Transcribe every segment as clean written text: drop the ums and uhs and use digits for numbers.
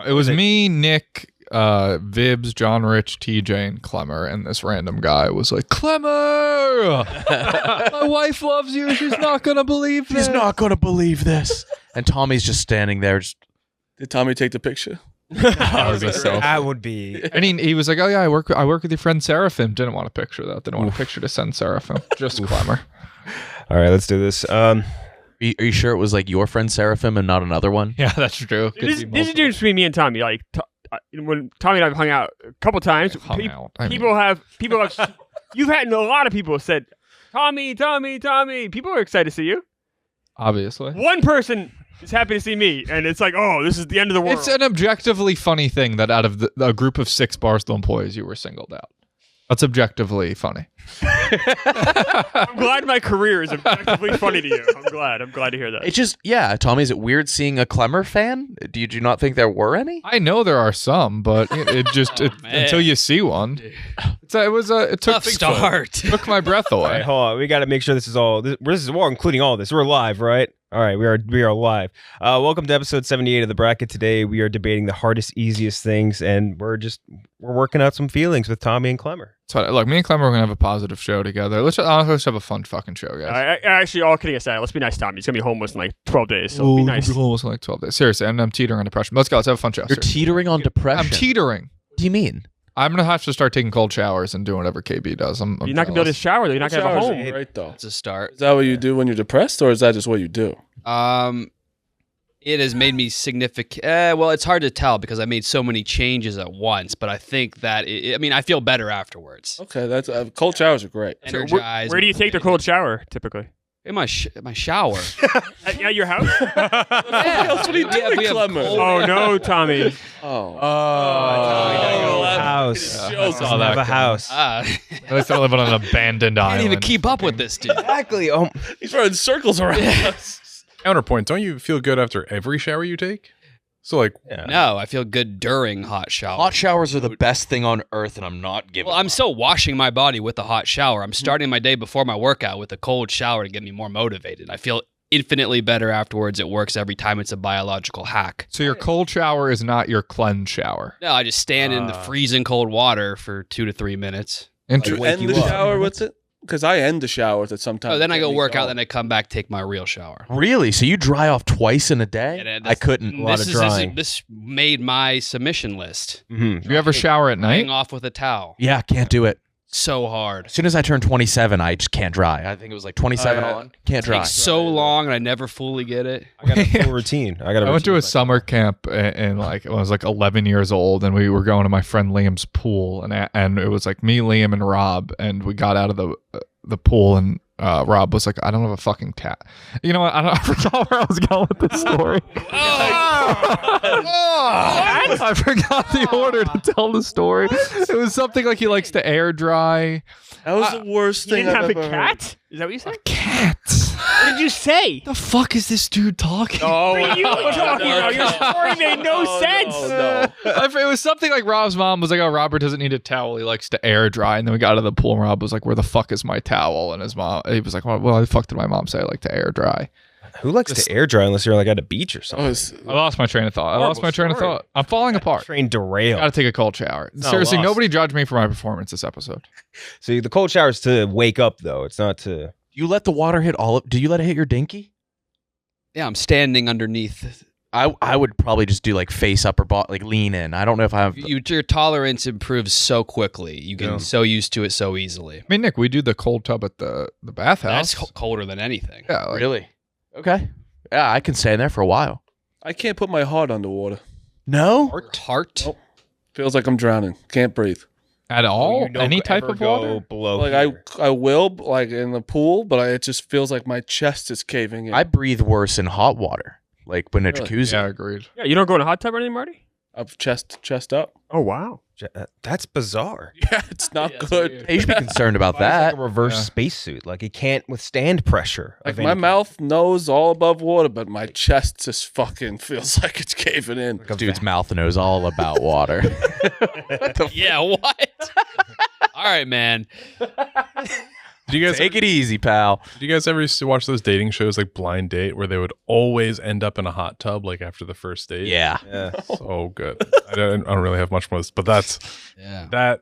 It was me, Nick, Vibs, John Rich, TJ, and Klemmer, and this random guy was like, Klemmer! My wife loves you. She's not going to believe this. She's not going to believe this. And Tommy's just standing there. Did Tommy take the picture? That would be. And he was like, oh yeah, I work with your friend Seraphim. Didn't want a picture though. Didn't want a picture to send Seraphim. Just Klemmer. All right, let's do this. Are you sure it was like your friend Seraphim and not another one? Yeah, that's true. This is difference between me and Tommy. Like when Tommy and I have hung out a couple times, people have you've had a lot of people said, Tommy. People are excited to see you. Obviously. One person is happy to see me, and it's like, oh, this is the end of the world. It's an objectively funny thing that out of a group of 6 Barstool employees, you were singled out. That's objectively funny. I'm glad my career is objectively funny to you. I'm glad to hear that. It's just, Tommy, is it weird seeing a Klemmer fan? Did you not think there were any? I know there are some, but it until you see one, it took took my breath away. All right, hold on. We got to make sure this is all. This is we're including all this. We're live, right? All right, we are live. Welcome to episode 78 of the bracket. Today we are debating the hardest, easiest things, and we're working out some feelings with Tommy and Klemmer. So, look, me and Klemmer are gonna have a positive show together. Let's have a fun fucking show, guys. Actually, all kidding aside, let's be nice, Tommy. He's gonna be homeless in like 12 days, so be nice. Be homeless in like 12 days. Seriously, I'm teetering on depression. Let's go. Let's have a fun show. You're teetering on depression. I'm teetering. What do you mean? I'm gonna have to start taking cold showers and doing whatever KB does. I'm You're not gonna be able to shower though. You're not gonna have a home. Right though. It's a start. Is that what you do when you're depressed, or is that just what you do? It has made me significant. Well, it's hard to tell because I made so many changes at once, but I think that I feel better afterwards. Okay, that's cold showers are great. Energized. Where do you take the cold shower typically? In my shower. At your house? What are you doing, Klemmer? Oh no, Tommy. Tommy, house. Have a house. At least I live on an abandoned island. Can't even keep up with this, dude. Exactly. He's running circles around us. Counterpoint, don't you feel good after every shower you take? So like, No, I feel good during hot showers. Hot showers are the best thing on earth, and I'm not giving Well, I'm still washing my body with a hot shower. I'm starting my day before my workout with a cold shower to get me more motivated. I feel infinitely better afterwards. It works every time. It's a biological hack. So your cold shower is not your cleanse shower. No, I just stand in the freezing cold water for 2 to 3 minutes. You end the shower with it? Because I end the shower with it sometimes. Oh, then I go work out, then I come back, take my real shower. Really? So you dry off twice in a day? I couldn't. A lot of drying. This made my submission list. Mm-hmm. You ever shower at night? Drying off with a towel. Yeah, can't do it. So hard. As soon as I turn 27, I just can't dry. I think it was like 27 on. Can't dry. It takes so long, and I never fully get it. I got a full routine. I went to a summer camp and like I was like 11 years old, and we were going to my friend Liam's pool, and it was like me, Liam, and Rob, and we got out of the pool, and Rob was like, I don't have a fucking cat. You know what? I forgot where I was going with this story. I forgot the order to tell the story. It was something like he likes to air dry. That was the worst thing didn't I've have ever a cat? heard. Is that what you said? Cat. What did you say? The fuck is this dude talking? What are you talking about? Your story made no sense. No. It was something like Rob's mom was like, oh, Robert doesn't need a towel. He likes to air dry. And then we got to the pool, and Rob was like, where the fuck is my towel? And his mom, he was like, well, why the fuck did my mom say I like to air dry? Who likes to air dry unless you're like at a beach or something? I lost my train of thought. I'm falling apart. Train derailed. Gotta take a cold shower. Seriously, nobody judge me for my performance this episode. So the cold shower is to wake up, though. It's not to... You let the water hit do you let it hit your dinky? Yeah, I'm standing underneath. I would probably just do like face up or like lean in. I don't know if I have... Your tolerance improves so quickly. You get so used to it so easily. I mean, Nick, we do the cold tub at the bathhouse. That's colder than anything. Yeah, like, Really? Okay. Yeah, I can stay in there for a while. I can't put my heart underwater. No? Heart? Nope. Feels like I'm drowning. Can't breathe. At all? You don't Any type ever of go water? below Like here. I will like in the pool, but it just feels like my chest is caving in. I breathe worse in hot water, like when a Really? jacuzzi. Yeah, agreed. Yeah, you don't go in a hot tub or anything, Marty? Up chest up. Oh, wow. That's bizarre. Yeah, it's not good. Hey, you should be concerned about It's that. like a reverse spacesuit. Like it can't withstand pressure. Like of my any mouth, nose all above water, but my chest just fucking feels like it's caving in. This dude's mouth knows all about water. Yeah, what? All right, man. Do you guys Take it easy, pal. Did you guys ever used to watch those dating shows like Blind Date where they would always end up in a hot tub like after the first date? Yeah. So good. I don't really have much more, but that's that.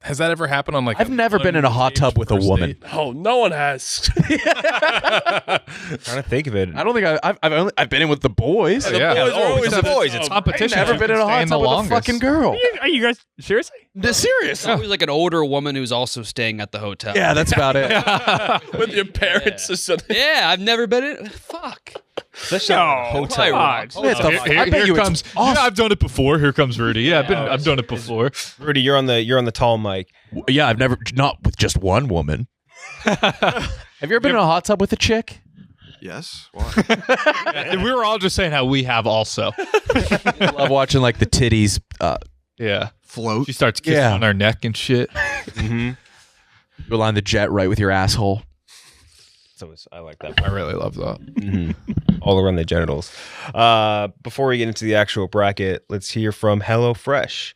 Has that ever happened on like? I've never been in a hot tub with a woman. Date? Oh, no one has. Trying to think of it. I don't think I've been in with the boys. The boys are always the in the boys. tub. It's I've competition. never been in a hot tub with a fucking girl. Are you guys seriously? Serious? It's always like an older woman who's also staying at the hotel. Yeah, that's about it. With your parents or something. Yeah, I've never been in. Fuck. Especially No, hotel. God. I bet you it's comes. Yeah, I've done it before. Here comes Rudy. Yeah, I've done it before. Rudy, you're on the tall mic. Yeah, I've never, not with just one woman. Have you ever been in a hot tub with a chick? Yes. Why? We were all just saying how we have also. I love watching like the titties. Yeah. Float. She starts kissing Yeah. on our neck and shit. Mm-hmm. You line the jet right with your asshole. So I like that. I really love that. Mm-hmm. All around the genitals. Before we get into the actual bracket, let's hear from HelloFresh.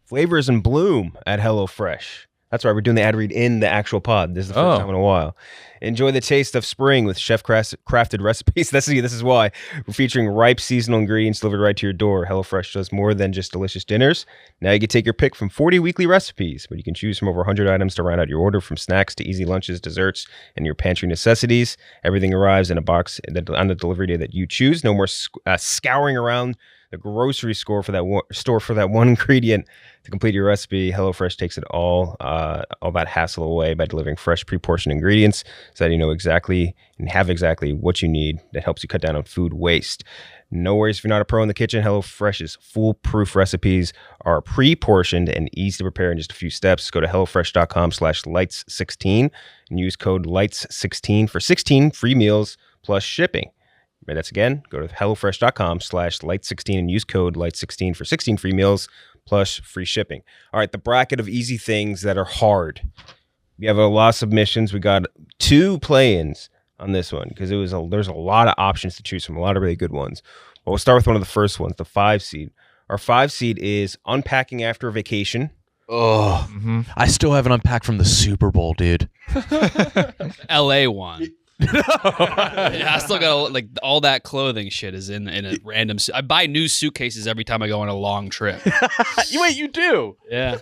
Flavors in bloom at HelloFresh. That's right. We're doing the ad read in the actual pod. This is the first time in a while. Enjoy the taste of spring with chef-crafted recipes. This is why. We're featuring ripe seasonal ingredients delivered right to your door. HelloFresh does more than just delicious dinners. Now you can take your pick from 40 weekly recipes, but you can choose from over 100 items to round out your order, from snacks to easy lunches, desserts, and your pantry necessities. Everything arrives in a box on the delivery day that you choose. No more scouring around the grocery store for that one ingredient to complete your recipe. HelloFresh takes it all that hassle away by delivering fresh, pre-portioned ingredients so that you know exactly and have exactly what you need. That helps you cut down on food waste. No worries if you're not a pro in the kitchen. HelloFresh's foolproof recipes are pre-portioned and easy to prepare in just a few steps. Go to HelloFresh.com/lights16 and use code lights16 for 16 free meals plus shipping. That's again, go to HelloFresh.com/light16 and use code light16 for 16 free meals plus free shipping. All right, the bracket of easy things that are hard. We have a lot of submissions. We got 2 play-ins on this one because there's a lot of options to choose from, a lot of really good ones. But we'll start with one of the first ones, the 5 seed. Our 5 seed is unpacking after a vacation. Oh, I still haven't unpacked from the Super Bowl, dude. LA one. Yeah, I still got like all that clothing shit is in a random. I buy new suitcases every time I go on a long trip. Wait, you do? Yeah.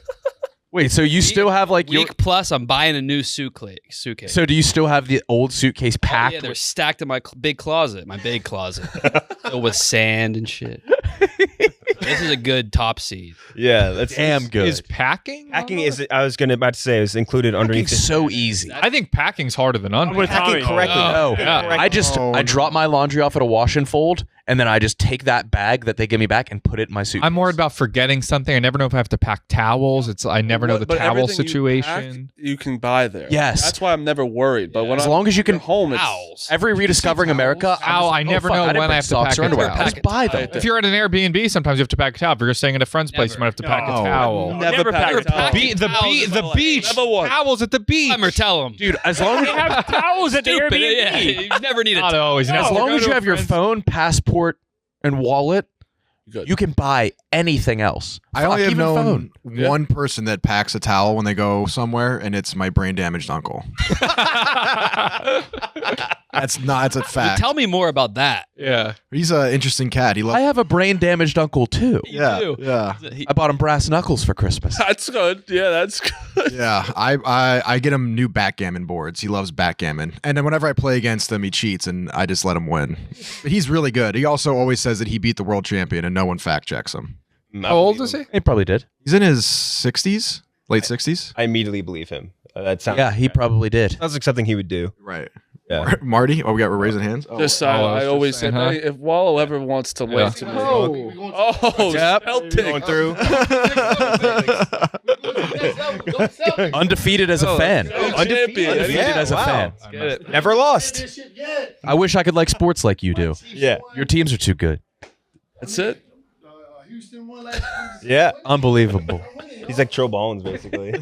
Wait, so you still have like week plus? I'm buying a new suitcase. So do you still have the old suitcase packed? Yeah, they're stacked in my big closet, filled with sand and shit. This is a good top seed. Yeah, that's damn good. Is packing? Packing is. I was about to say is included underneath. Packing's so easy. I think packing's harder than I'm with unpacking. Tommy. correctly. No, Yeah. I drop my laundry off at a wash and fold, and then I just take that bag that they give me back and put it in my suitcase. I'm worried about forgetting something. I never know if I have to pack towels. I never know the But towel everything situation. you can buy there. Yes. That's why I'm never worried. But when as I'm long as you can home, it's Towels. Every Rediscovering America. I never know didn't when I bring have to socks pack or a underwear. towel. Just buy them. If you're at an Airbnb, sometimes you have to pack a towel. If you're staying at a friend's place, you might have to pack a towel. never pack a towel. The beach. Never once. Towels at the beach. Klemmer, tell them. Dude, as long as They have towels at the Stupid. Airbnb. Yeah, you never need a Not always. towel. No. as long Go as to you a have your friend's- phone, passport, and wallet, Good. you can buy anything else. I only have even known phone. one person that packs a towel when they go somewhere, and it's my brain damaged uncle. That's a fact. Tell me more about that. Yeah. He's an interesting cat. He I loves. have a brain damaged uncle too. Yeah, do. yeah, I bought him brass knuckles for Christmas. That's good. Yeah, that's good. yeah. I get him new backgammon boards. He loves backgammon, and then whenever I play against him, he cheats, and I just let him win. But he's really good. He also always says that he beat the world champion, and no one fact checks him. How old is he? He probably did. He's in his 60s, late 60s. I immediately believe him. That sounds. Yeah, he probably did. Sounds like something he would do. Right. Yeah. Marty. Oh, we're raising hands. Oh, Just I was I just always say, saying, huh? hey, if Wallow ever wants to wave to me, Yep. Celtic. Going through. Undefeated as a fan. Champion. Undefeated as a fan. Never lost. I wish I could like sports like you do. Yeah. Your teams are too good. That's it. Yeah. Unbelievable. He's like Tro Ballins, basically.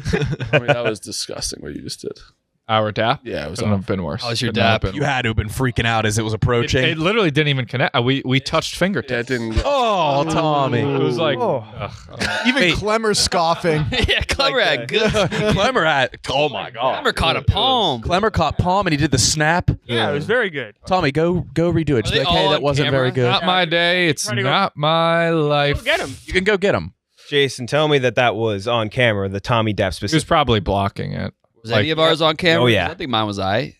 I mean, that was disgusting what you just did. Our DAP? Yeah, it was Couldn't have been worse. How's your Could not have DAP? been You had to have been freaking out as it was worse. approaching. It literally didn't even connect. We touched fingertips. Yeah, it didn't. oh, Tommy. It was like, Oh. Even Wait. Klemmer scoffing. Yeah, Klemmer had good. Klemmer had. Oh my God. Klemmer caught a palm. Klemmer caught palm and he did the snap. Yeah, it was very good. Tommy, go redo it. Just Are be they like, hey, all that on wasn't very camera? good. not my day. It's Try to go- not my life. Go get him. You can go get him. Jason, tell me that was on camera, the Tommy Dap He was specific. probably blocking it. Was any of ours on camera? Oh, yeah. I think mine was I.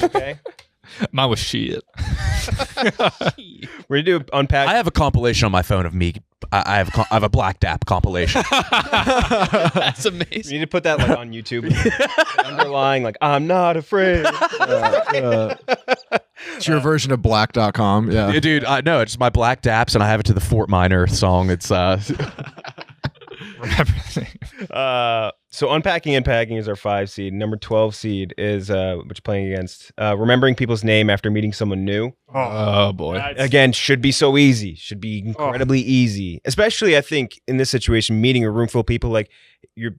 Okay. Mine was shit. We're gonna do unpack. I have a compilation on my phone of me. I have a Black Dap compilation. That's We amazing. need to put that like on YouTube. Underlying like I'm not afraid. It's your version of black.com. Yeah. Yeah, dude, I know it's my Black Daps, and I have it to the Fort Minor song. It's So unpacking and packing is our 5 seed. Number 12 seed is which playing against remembering people's name after meeting someone new. Oh boy. That's- Again, should be so easy. Should be incredibly easy. Especially I think in this situation, meeting a room full of people like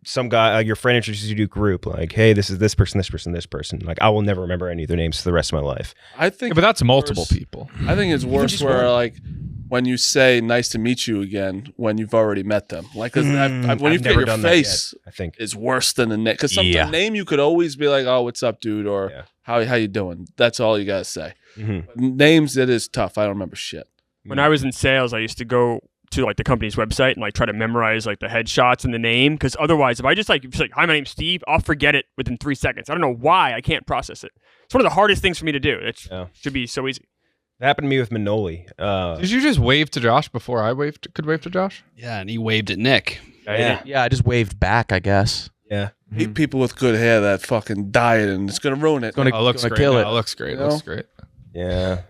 some guy, your friend introduces you to a group, like, hey, this is this person, this person, this person. Like I will never remember any of their names for the rest of my life. I think, Yeah, but that's multiple worse. people. I think it's worse just where one. like when you say "nice to meet you" again when you've already met them. Like 'cause when I've you never get your done that face yet, I think. is worse than the name. Because sometimes Yeah. name you could always be like, "Oh, what's up, dude?" or Yeah. how you doing?" That's all you gotta say. Mhm. But names, it is tough. I don't remember shit. When I was in sales, I used to go to like the company's website and like try to memorize like the headshots and the name, because otherwise, if I just like hi, my name's Steve, I'll forget it within 3 seconds. I don't know why I can't process it. It's one of the hardest things for me to do. It should be so easy. It happened to me with Manoli. Did you just wave to Josh before I could wave to Josh? Yeah, and he waved at Nick. Yeah. yeah, I just waved back, I guess. Yeah. Hate people with good hair that fucking dye it and it's gonna ruin it. Gonna- Oh, it looks gonna great. kill No, it. it looks great. It You looks know? great. Yeah.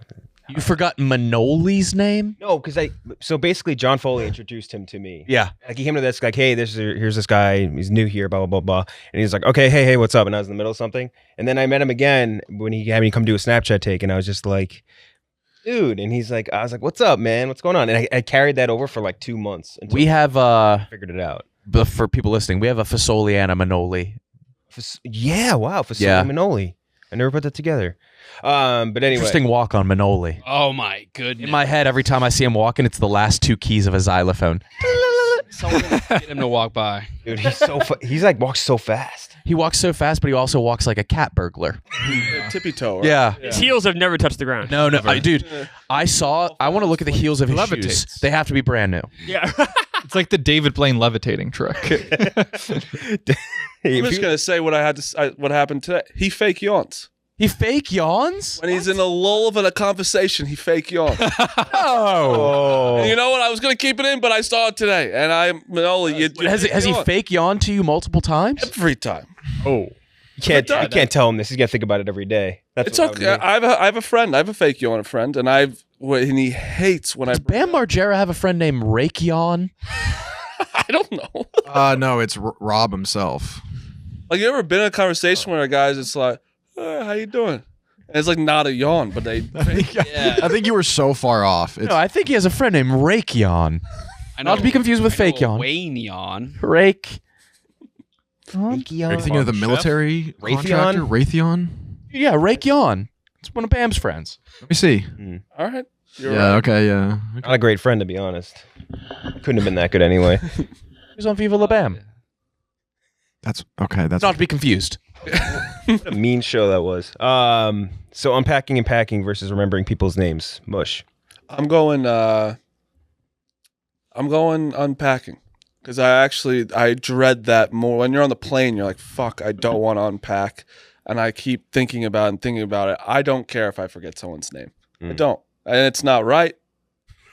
You forgot Manoli's name? No, because so basically John Foley introduced him to me. Yeah. Like he came to this like, hey, here's this guy. He's new here, blah blah blah blah. And he's like, okay, hey, what's up? And I was in the middle of something. And then I met him again when he had me come do a Snapchat take, and I was just like, dude. And he's like, I was like, what's up, man? What's going on? And I carried that over for like 2 months until We have I figured it out. but for people listening, we have a Fasoli and a Manoli. Yeah, wow, Fasoli Yeah. Manoli. I never put that together. But anyway, Interesting walk on Manoli. Oh my goodness. In my head, every time I see him walking, it's the last 2 keys of a xylophone. Someone get him to walk by. dude, he's so he's like walks so fast. He walks so fast, but he also walks like a cat burglar. Tippy toe. Right? Yeah. His heels have never touched the ground. No, dude. I want to look at the heels of his shoes. Levitates. They have to be brand new. Yeah. It's like the David Blaine levitating trick. I'm just gonna say what what happened today. He fake yawns He fake yawns? when he's in a lull of a conversation. He fake yawns. Oh. And you know what? I was gonna keep it in, but I saw it today, and Manoli, you Has he yawn. fake yawned to you multiple times? every time? You can't tell him this. He's gonna think about it every day. That's It's what I would okay. do. I have a friend. I have a fake yawn friend, and and he hates when I. Does Bam Margera have a friend named Rake Yawn? I don't know. No, it's Rob himself. Like, you ever been in a conversation where a guy's just like, "How you doing?" And it's like not a yawn, but they. Yeah. I think you were so far off. It's, No, I think he has a friend named Rake Yawn. I Not to be confused with fake yawn. Wayne yawn. Rake. are you thinking of the military contractor, Raytheon? Yeah, Rake Yawn. It's one of Bam's friends. Let me see. All right. You're Yeah. right. Okay. Yeah. Not a great friend, to be honest. Couldn't have been that good anyway. He was on Viva La Bam. That's okay. That's Not to be confused. What a mean show that was. So unpacking and packing versus remembering people's names. Mush. I'm going unpacking because I dread that more. When you're on the plane, you're like, fuck, I don't want to unpack. And I keep thinking about it. I don't care if I forget someone's name. I don't. And it's not right.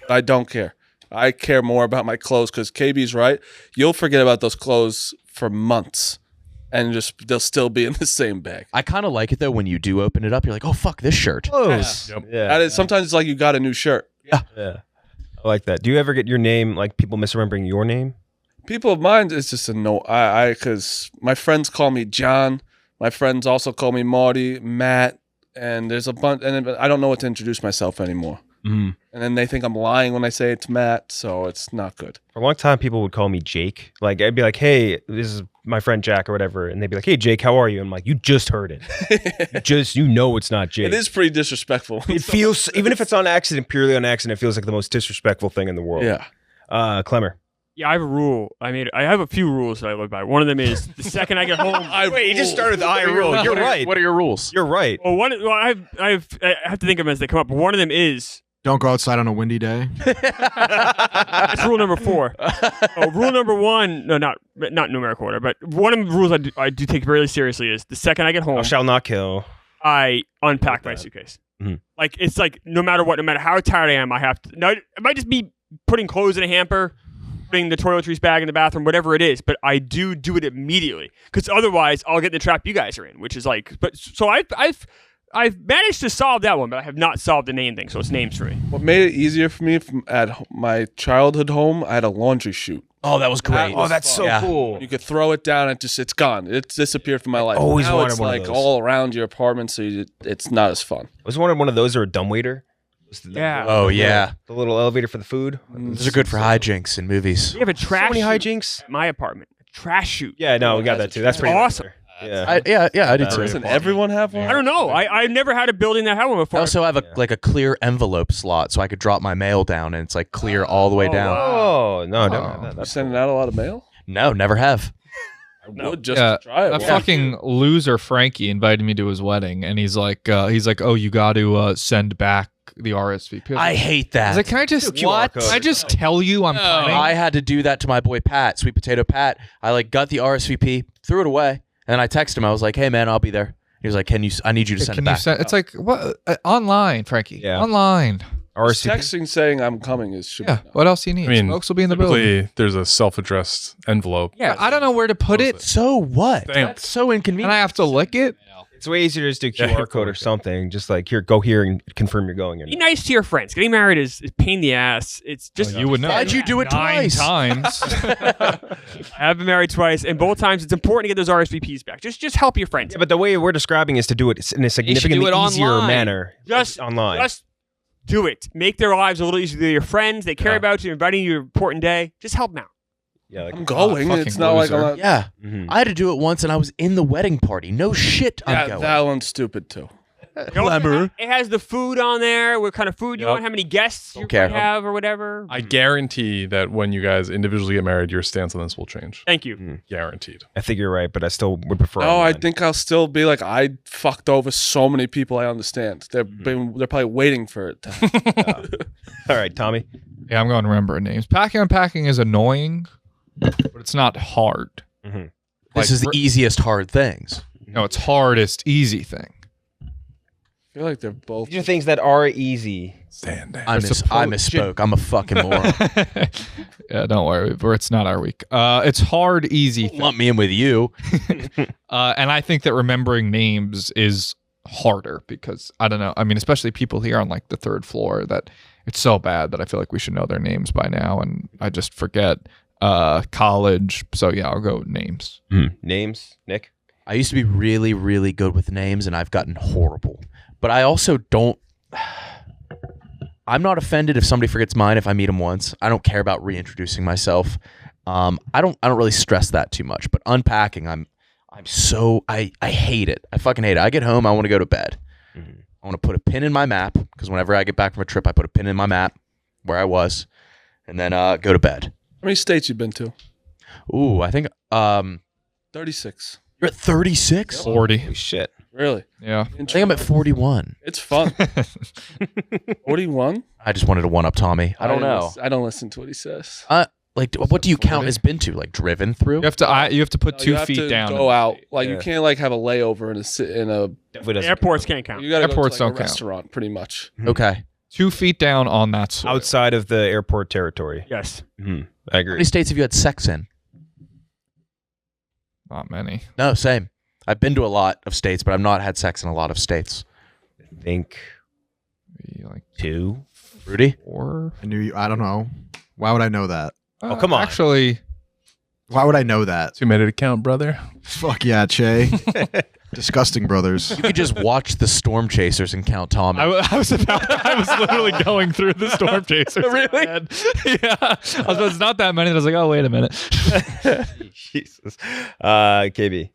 I don't care. I care more about my clothes because KB's right. You'll forget about those clothes for months and they'll still be in the same bag. I kind of like it though when you do open it up. You're like, oh fuck, this shirt. Close. Yep. Yeah. That is, sometimes it's like you got a new shirt. Yeah. I like that. Do you ever get your name, like people misremembering your name? People of mine, it's just a no. Because my friends call me John. My friends also call me Marty, Matt, and there's a bunch. And I don't know what to introduce myself anymore. Mm. And then they think I'm lying when I say it's Matt, so it's not good. For a long time, people would call me Jake. Like, I'd be like, hey, this is my friend Jack or whatever, and they'd be like, "Hey Jake, how are you?" I'm like, "You just heard it. you know it's not Jake." It is pretty disrespectful. It feels, even if it's on accident, purely on accident, it feels like the most disrespectful thing in the world. Yeah. Klemmer. Yeah, I have a rule. I have a few rules that I live by. One of them is the second I get home. Wait, you just started with the I rule. You're right. What are your rules? You're right. Well, I have to think of them as they come up. But one of them is Don't go outside on a windy day. that's rule number 4. Rule number 1, no, not numerical order, but one of the rules I do take very seriously is the second I get home, Thou shalt not kill. I unpack my suitcase. Mhm. Like it's like no matter what, no matter how tired I am, I have to. No, it might just be putting clothes in a hamper, putting the toiletries bag in the bathroom, whatever it is. But I do it immediately because otherwise I'll get in the trap you guys are in, which is like. But so I've managed to solve that one, but I have not solved the name thing. So it's names for me. What made it easier for me at my childhood home, I had a laundry chute. Oh, that was great. Oh, that's so cool. You could throw it down and it's gone. It's disappeared from my life. always now wanted it's one of like those. all around your apartment, so it's not as fun. I was wanted one of those or a dumbwaiter. Yeah. Oh, yeah. The little elevator for the food. Those are good for hijinks in movies. We have a trash many chute hijinks. at my apartment. A trash chute. Yeah, no, we got that too. That's pretty awesome. Yeah. I do too. Doesn't everyone have one? I don't know. I've never had a building that had one I before. also have a clear envelope slot, so I could drop my mail down, and it's like clear all the way down. Oh, no, don't have that. You That's sending out a lot of mail? No, never have. I would just try it. That fucking loser Frankie invited me to his wedding, and he's like, oh, you got to send back the RSVP. I hate that. I was like, can I just QR code. Can I just tell you I'm coming? I had to do that to my boy Pat, Sweet Potato Pat. I got the RSVP, threw it away, and I texted him. I was like, "Hey man, I'll be there." He was like, I need you to send it back." It's like what online, Frankie? Yeah. Online. RSVP. Texting saying I'm coming should Yeah. be What else do you need? I mean, Smokes will be in the building. typically, there's a self-addressed envelope. Yeah, I don't know where to put it, So what? Damn. That's so and inconvenient. I have to lick it. It's way easier to just do Yeah, QR code or something. Just like, here, go here and confirm you're going in. Be nice to your friends. Getting married is pain in the ass. It's just You would know. Why'd you do it 9 twice? times. I have been married twice, and both times it's important to get those RSVPs back. Just help your friends. Yeah, but the way we're describing is to do it in a significantly do it easier online. manner. Just online. Just do it. Make their lives a little easier. They're your friends. They care Yeah. about you. Inviting you to an important day. Just help them out. Yeah, like, I'm going. fucking It's not like I'm loser. not. Yeah, mhm. I had to do it once, and I was in the wedding party. No shit, I'm Yeah, going. that one's stupid too. Klemmer. It has the food on there. What kind of food you Yep. want? How many guests you Don't care. might have or whatever. I guarantee that when you guys individually get married, your stance on this will change. Thank you. Guaranteed. I think you're right, but I still would prefer. No, I online. think I'll still be like I fucked over so many people. I understand. They're probably waiting for it. All right, Tommy. Yeah, I'm going to remember names. Packing and unpacking is annoying, but it's not hard. Mhm. This is the easiest hard things. No, it's hardest easy thing. I feel like they're both. These are things that are easy. Stand there. I misspoke. I'm a fucking moron. Yeah, don't worry. It's not our week. It's hard, easy. Thing. Lump me in with you. And I think that remembering names is harder because I don't know. I mean, especially people here on like the 3rd floor, that it's so bad that I feel like we should know their names by now, and I just forget. College. So yeah, I'll go names. Names, Nick. I used to be really, really good with names, and I've gotten horrible. But I also don't. I'm not offended if somebody forgets mine if I meet them once. I don't care about reintroducing myself. I don't really stress that too much. But unpacking, I hate it. I fucking hate it. I get home, I want to go to bed. Mhm. I want to put a pin in my map because whenever I get back from a trip, I put a pin in my map where I was, and then go to bed. How many states you been to? Ooh, I think 36. you're at 36. 40. Holy shit. Really? Yeah. I think I'm at 41. It's fun. 41? I just wanted to one up Tommy. I don't know. I don't listen to what he says. Like, what do you count as been to? Like driven through? You have to put No, 2 you have feet to down. Go out. Like Yeah. you can't like have a layover in a. Definitely doesn't Airports count. can't count. You gotta Airports go to don't like a count. restaurant, pretty much. Okay. 2 feet down on that soil. Outside of the airport territory. Yes. I How agree. many states have you had sex in? Not many. No, same. I've been to a lot of states, but I've not had sex in a lot of states. I think Maybe like 2. Rudy? 4. I knew you. I don't know. Why would I know that? Oh, come on. Actually, Why would I know that? So you made it count, brother. Fuck yeah, Cheah. Disgusting brothers. You could just watch the Storm Chasers and count Tommy. I was literally going through the Storm Chasers. Really? Yeah. It's not that many. I was like, oh, wait a minute. Jesus. KB.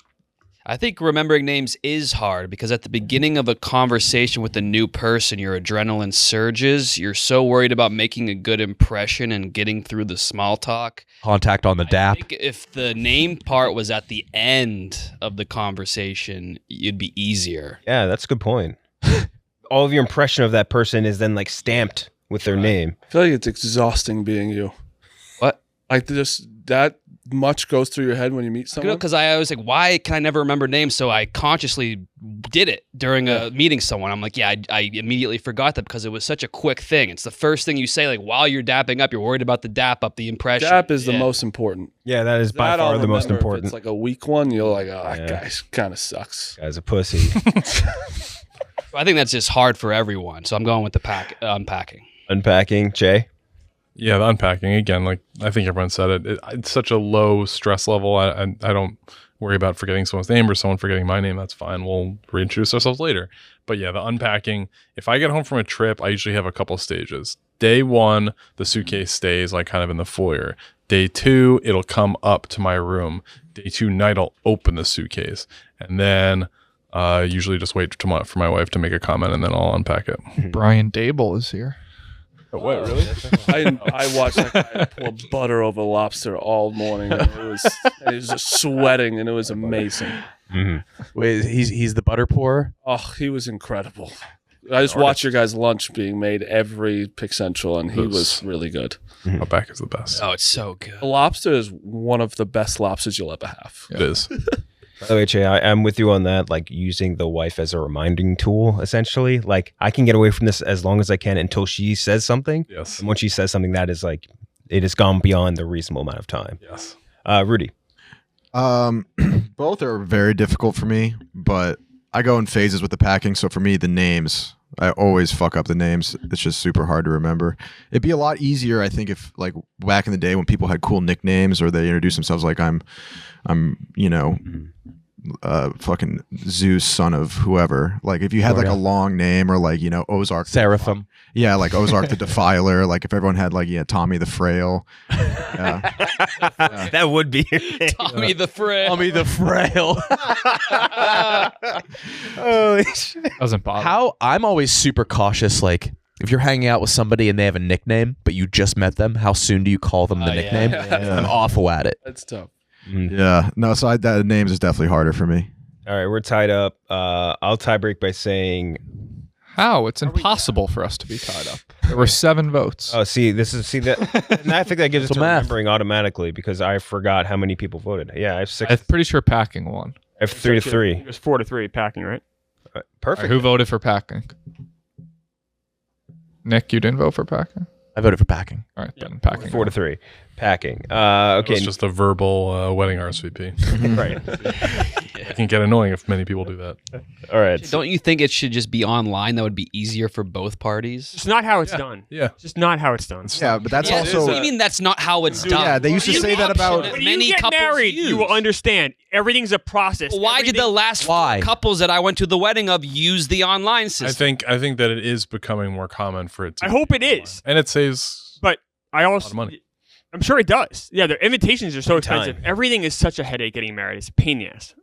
I think remembering names is hard because at the beginning of a conversation with a new person, your adrenaline surges. You're so worried about making a good impression and getting through the small talk. Contact on the I DAP. think if the name part was at the end of the conversation, it'd be easier. Yeah, that's a good point. All of your impression of that person is then like stamped with their name. I feel like it's exhausting being you. What? Like just that much goes through your head when you meet someone. Because I was like, why can I never remember names? So I consciously did it during a meeting someone. I'm like, yeah, I immediately forgot that because it was such a quick thing. It's the first thing you say, like while you're dapping up, you're worried about the dap up, the impression. DAP is the most important. Yeah, that is by That I'll far the most remember. If important. it's like a weak one, you're like, oh, that guy kind of sucks. Guy's a pussy. I think that's just hard for everyone. So I'm going with the unpacking. Unpacking. Jay? Yeah, the unpacking again. Like I think everyone said it. It's such a low stress level. I don't worry about forgetting someone's name or someone forgetting my name. That's fine. We'll reintroduce ourselves later. But yeah, the unpacking. If I get home from a trip, I usually have a couple stages. Day 1, the suitcase stays like kind of in the foyer. Day 2, it'll come up to my room. Day 2 night, I'll open the suitcase, and then usually just wait for my wife to make a comment, and then I'll unpack it. Brian Dable is here. Oh, what, really? I watched that guy pour butter over lobster all morning. And he was just sweating, and it was amazing. Mm-hmm. Wait, he's the butter pourer? Oh, he was incredible. I just watched your guys' lunch being made every Pick Central, and he was really good. Outback is the best. Oh, it's so good. The lobster is one of the best lobsters you'll ever have. It is. By the way, Jay, I'm with you on that, like using the wife as a reminding tool, essentially. Like, I can get away from this as long as I can until she says something. Yes. And when she says something, that is like, it has gone beyond the reasonable amount of time. Yes. Rudy. Both are very difficult for me, but I go in phases with the packing. So for me, the names, I always fuck up the names. It's just super hard to remember. It'd be a lot easier, I think, if like back in the day when people had cool nicknames or they introduced themselves like I'm fucking Zeus, son of whoever. Like if you had like a long name or like, Ozark. Seraphim. Yeah, like Ozark the Defiler. Like if everyone had like, Tommy the Frail. Yeah. That would be Tommy the Frail. Tommy the Frail. Holy shit. Doesn't bother. I'm always super cautious. Like if you're hanging out with somebody and they have a nickname, but you just met them, how soon do you call them the nickname? Yeah. I'm awful at it. That's tough. Yeah. No, so that names is definitely harder for me. All right, we're tied up. I'll tie break by saying, How? It's impossible for us to be tied up. There were 7 votes. oh, see that. And I think that gives us to remembering automatically because I forgot how many people voted. Yeah, I have 6. I'm pretty sure packing won. I have 3-3. It was 4-3 packing, right? All Perfect. right, who voted for packing? Nick, you didn't vote for packing? I voted for packing. All right, then packing. 4-3. Packing. Okay. It's just a verbal wedding RSVP. Right. It can get annoying if many people do that. All right. Don't you think it should just be online? That would be easier for both parties. It's not how it's done. Yeah. It's just not how it's done. Yeah, but that's Yeah, also. what do you mean that's not how it's done? Yeah, they used to say that about. That When many you get couples married, you will use. understand everything's a process. Well, why did the last 4 couples that I went to the wedding of use the online system? I think that it is becoming more common for it to I hope it is, and it saves but I a lot also of money. I'm sure it does. Yeah, the invitations are so And time. expensive. Everything is such a headache getting married. It's a pain in the ass.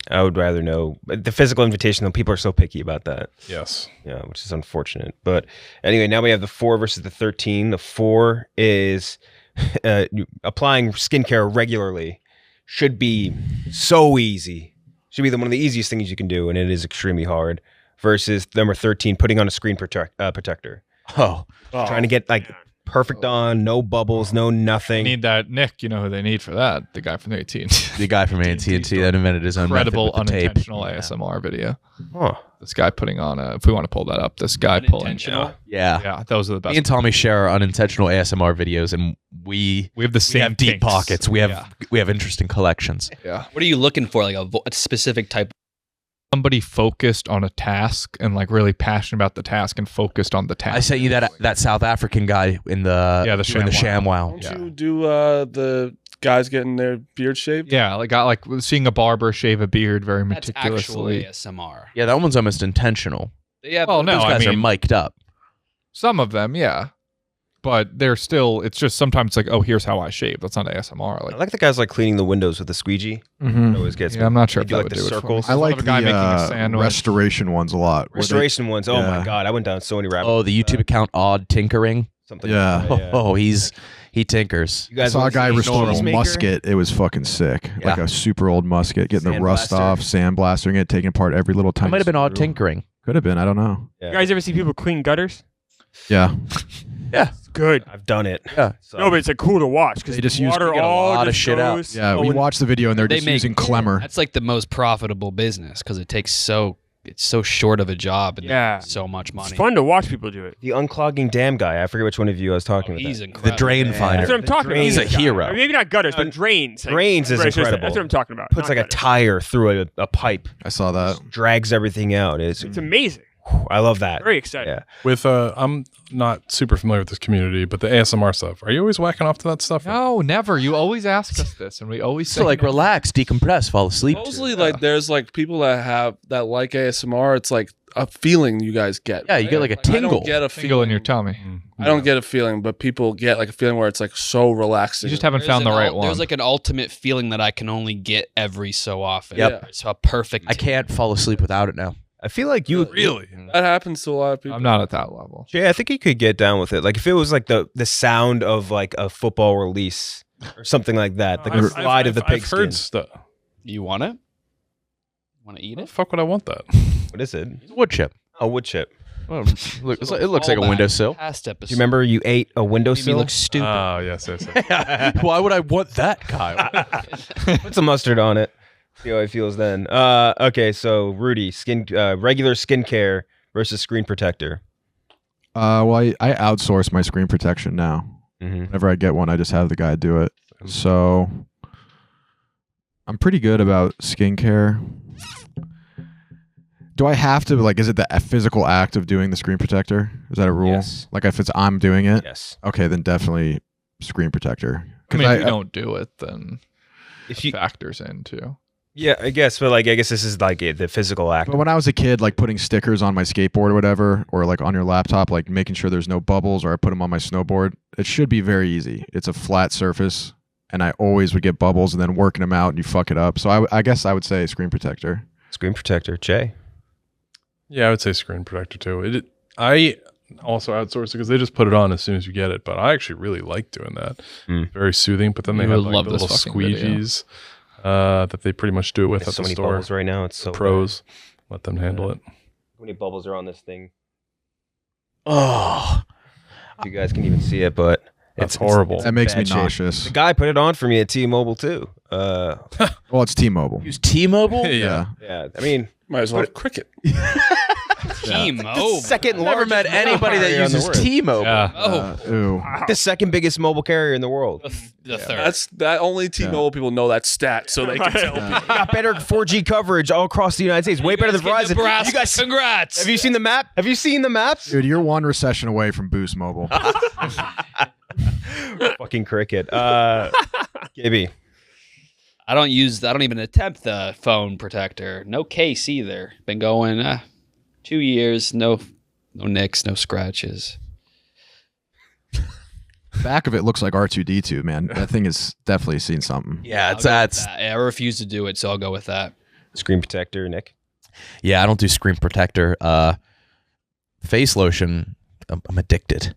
I would rather know the physical invitation, though. People are so picky about that. Yes. Yeah, which is unfortunate. But anyway, now we have the 4 versus the 13. The 4 is applying skincare regularly should be so easy. Should be one of the easiest things you can do, and it is extremely hard. Versus number 13, putting on a screen protector. Trying to get like perfect on, no bubbles, no They nothing. need that. Nick, you know who they need for that? The guy from the 18. The guy from AT&T that invented his own Incredible method with the tape. unintentional ASMR video. Huh. This guy putting on if we want to pull that up, this guy pulling. Unintentional? Yeah. Those are the best. Me and Tommy share our unintentional ASMR videos, and we We have the same have deep kinks. pockets. We have interesting collections. Yeah. What are you looking for? Like a specific type? Somebody focused on a task and like really passionate about the task and focused on the task. I sent you that South African guy in the Yeah, the doing ShamWow. ShamWow. Don't you do the guys getting their beard shaved? Yeah, like got like seeing a barber shave a beard very That's meticulously. actually ASMR. Yeah, that one's almost intentional. Yeah, Well, no, Those I guys are mean, mic'd up. some of them, yeah, but they're still. It's just sometimes like, oh, here's how I shave. That's not ASMR. I Like, like the guys like cleaning the windows with the squeegee. It always gets me. yeah, I'm not sure They if do, that like, would the do circles. it for me. I like a guy the making a sandwich. restoration ones a lot. where they- Restoration ones. Oh my yeah. god, I went down so many rabbit. Oh, the YouTube account Odd Tinkering. Something. Yeah. Like that, Oh, he tinkers. You I guys saw a wanna guy see restore a Peacemaker? musket. It was fucking sick. Like Yeah. a super old musket, getting the rust off, sandblastering it, taking apart every little tiny That might have been Odd screw. Tinkering. Could have been. I don't know. Yeah. You guys ever see people clean gutters? Yeah. It's good. I've done it. Yeah. So. No, but it's like cool to watch because They just use- water they get a all lot of just shit out. goes- Yeah. Oh, We and- watched the video and they're They just make- using Klemmer. That's like the most profitable business because it's so short of a job and Yeah. so much money. It's fun to watch people do it. The unclogging dam guy. I forget which one of you I was talking about. He's The incredible. drain That's finder. what I'm talking about. He's a This guy. hero. Or maybe not gutters, but drains. Like, Drains is right, so incredible. That's what I'm talking about. Puts not like a gutters. tire through a pipe. I saw that. Drags everything out. It's amazing. I love that. Very exciting. Yeah. With I'm not super familiar with this community, but the ASMR stuff. Are you always whacking off to that stuff? No, never. You always ask us this, and we always say So like relax, decompress, fall asleep. Mostly like there's like people that like ASMR. It's like a feeling you guys get. Yeah, you get like a I tingle. don't get a tingle in your feeling. tummy. I don't get a feeling, but people get like a feeling where it's like so relaxing. You just haven't found the right one. There's like an ultimate feeling that I can only get every so often. Yep. It's a perfect. I can't fall asleep without it now. I feel like you Really? That happens to a lot of people. I'm not at that level. Jay, I think you could get down with it. Like if it was like the sound of like a football release or something like that, like the slide of the I've pigskin. heard stuff. You want it? Want to eat Why the it? fuck would I want that? What is it? Wood chip. Oh, wood chip. Well, it looks like a Callback. windowsill. Past episode. Do you remember you ate a Made me windowsill? look stupid. Oh, yes. Why would I want that, Kyle? Put some mustard on it. See how it feels then. Okay, so Rudy, regular skincare versus screen protector. Well, I outsource my screen protection now. Mm-hmm. Whenever I get one, I just have the guy do it. So I'm pretty good about skincare. Do I have to like? Is it the physical act of doing the screen protector? Is that a rule? Yes. Like if it's I'm doing it, Yes. okay, then definitely screen protector. I mean, if you don't do it, then If you, factors in too. yeah, I guess, but like I guess this is like the physical act. But when I was a kid, like putting stickers on my skateboard or whatever, or like on your laptop, like making sure there's no bubbles, or I put them on my snowboard, it should be very easy. It's a flat surface, and I always would get bubbles, and then working them out, and you fuck it up. So I guess I would say screen protector. Screen protector, Jay. Yeah, I would say screen protector too. I also outsource it because they just put it on as soon as you get it. But I actually really like doing that. Very soothing. But then they You have would like love the this little fucking video. squeegees that they pretty much do it with There's at so the many store. bubbles right now. It's so Pros, let them handle it. How many bubbles are on this thing? Oh, You guys can even see it, but That's horrible. That makes me bad shape. nauseous. The guy put it on for me at T-Mobile too. Well, it's T-Mobile. use T-Mobile. Yeah. Yeah, I mean, Might as well have cricket. T-Mobile. second Never met anybody that uses T-Mobile. Yeah. Oh, Ooh. the second biggest mobile carrier in the world. the third. That's that only T-Mobile people know that stat, so they can tell. We got better 4G coverage all across the United States. Way better than Verizon. Nebraska. You guys, Congrats. have you seen the map? Have you seen the maps? Dude, you're one recession away from Boost Mobile. Fucking cricket. Gibby. I don't even attempt the phone protector. No case either. Been going 2 years. No nicks, no scratches. Back of it looks like R2D2, man. That thing has definitely seen something. Yeah, I'll it's go with that's. that. I refuse to do it, so I'll go with that. Screen protector, Nick. Yeah, I don't do screen protector. Face lotion. I'm addicted.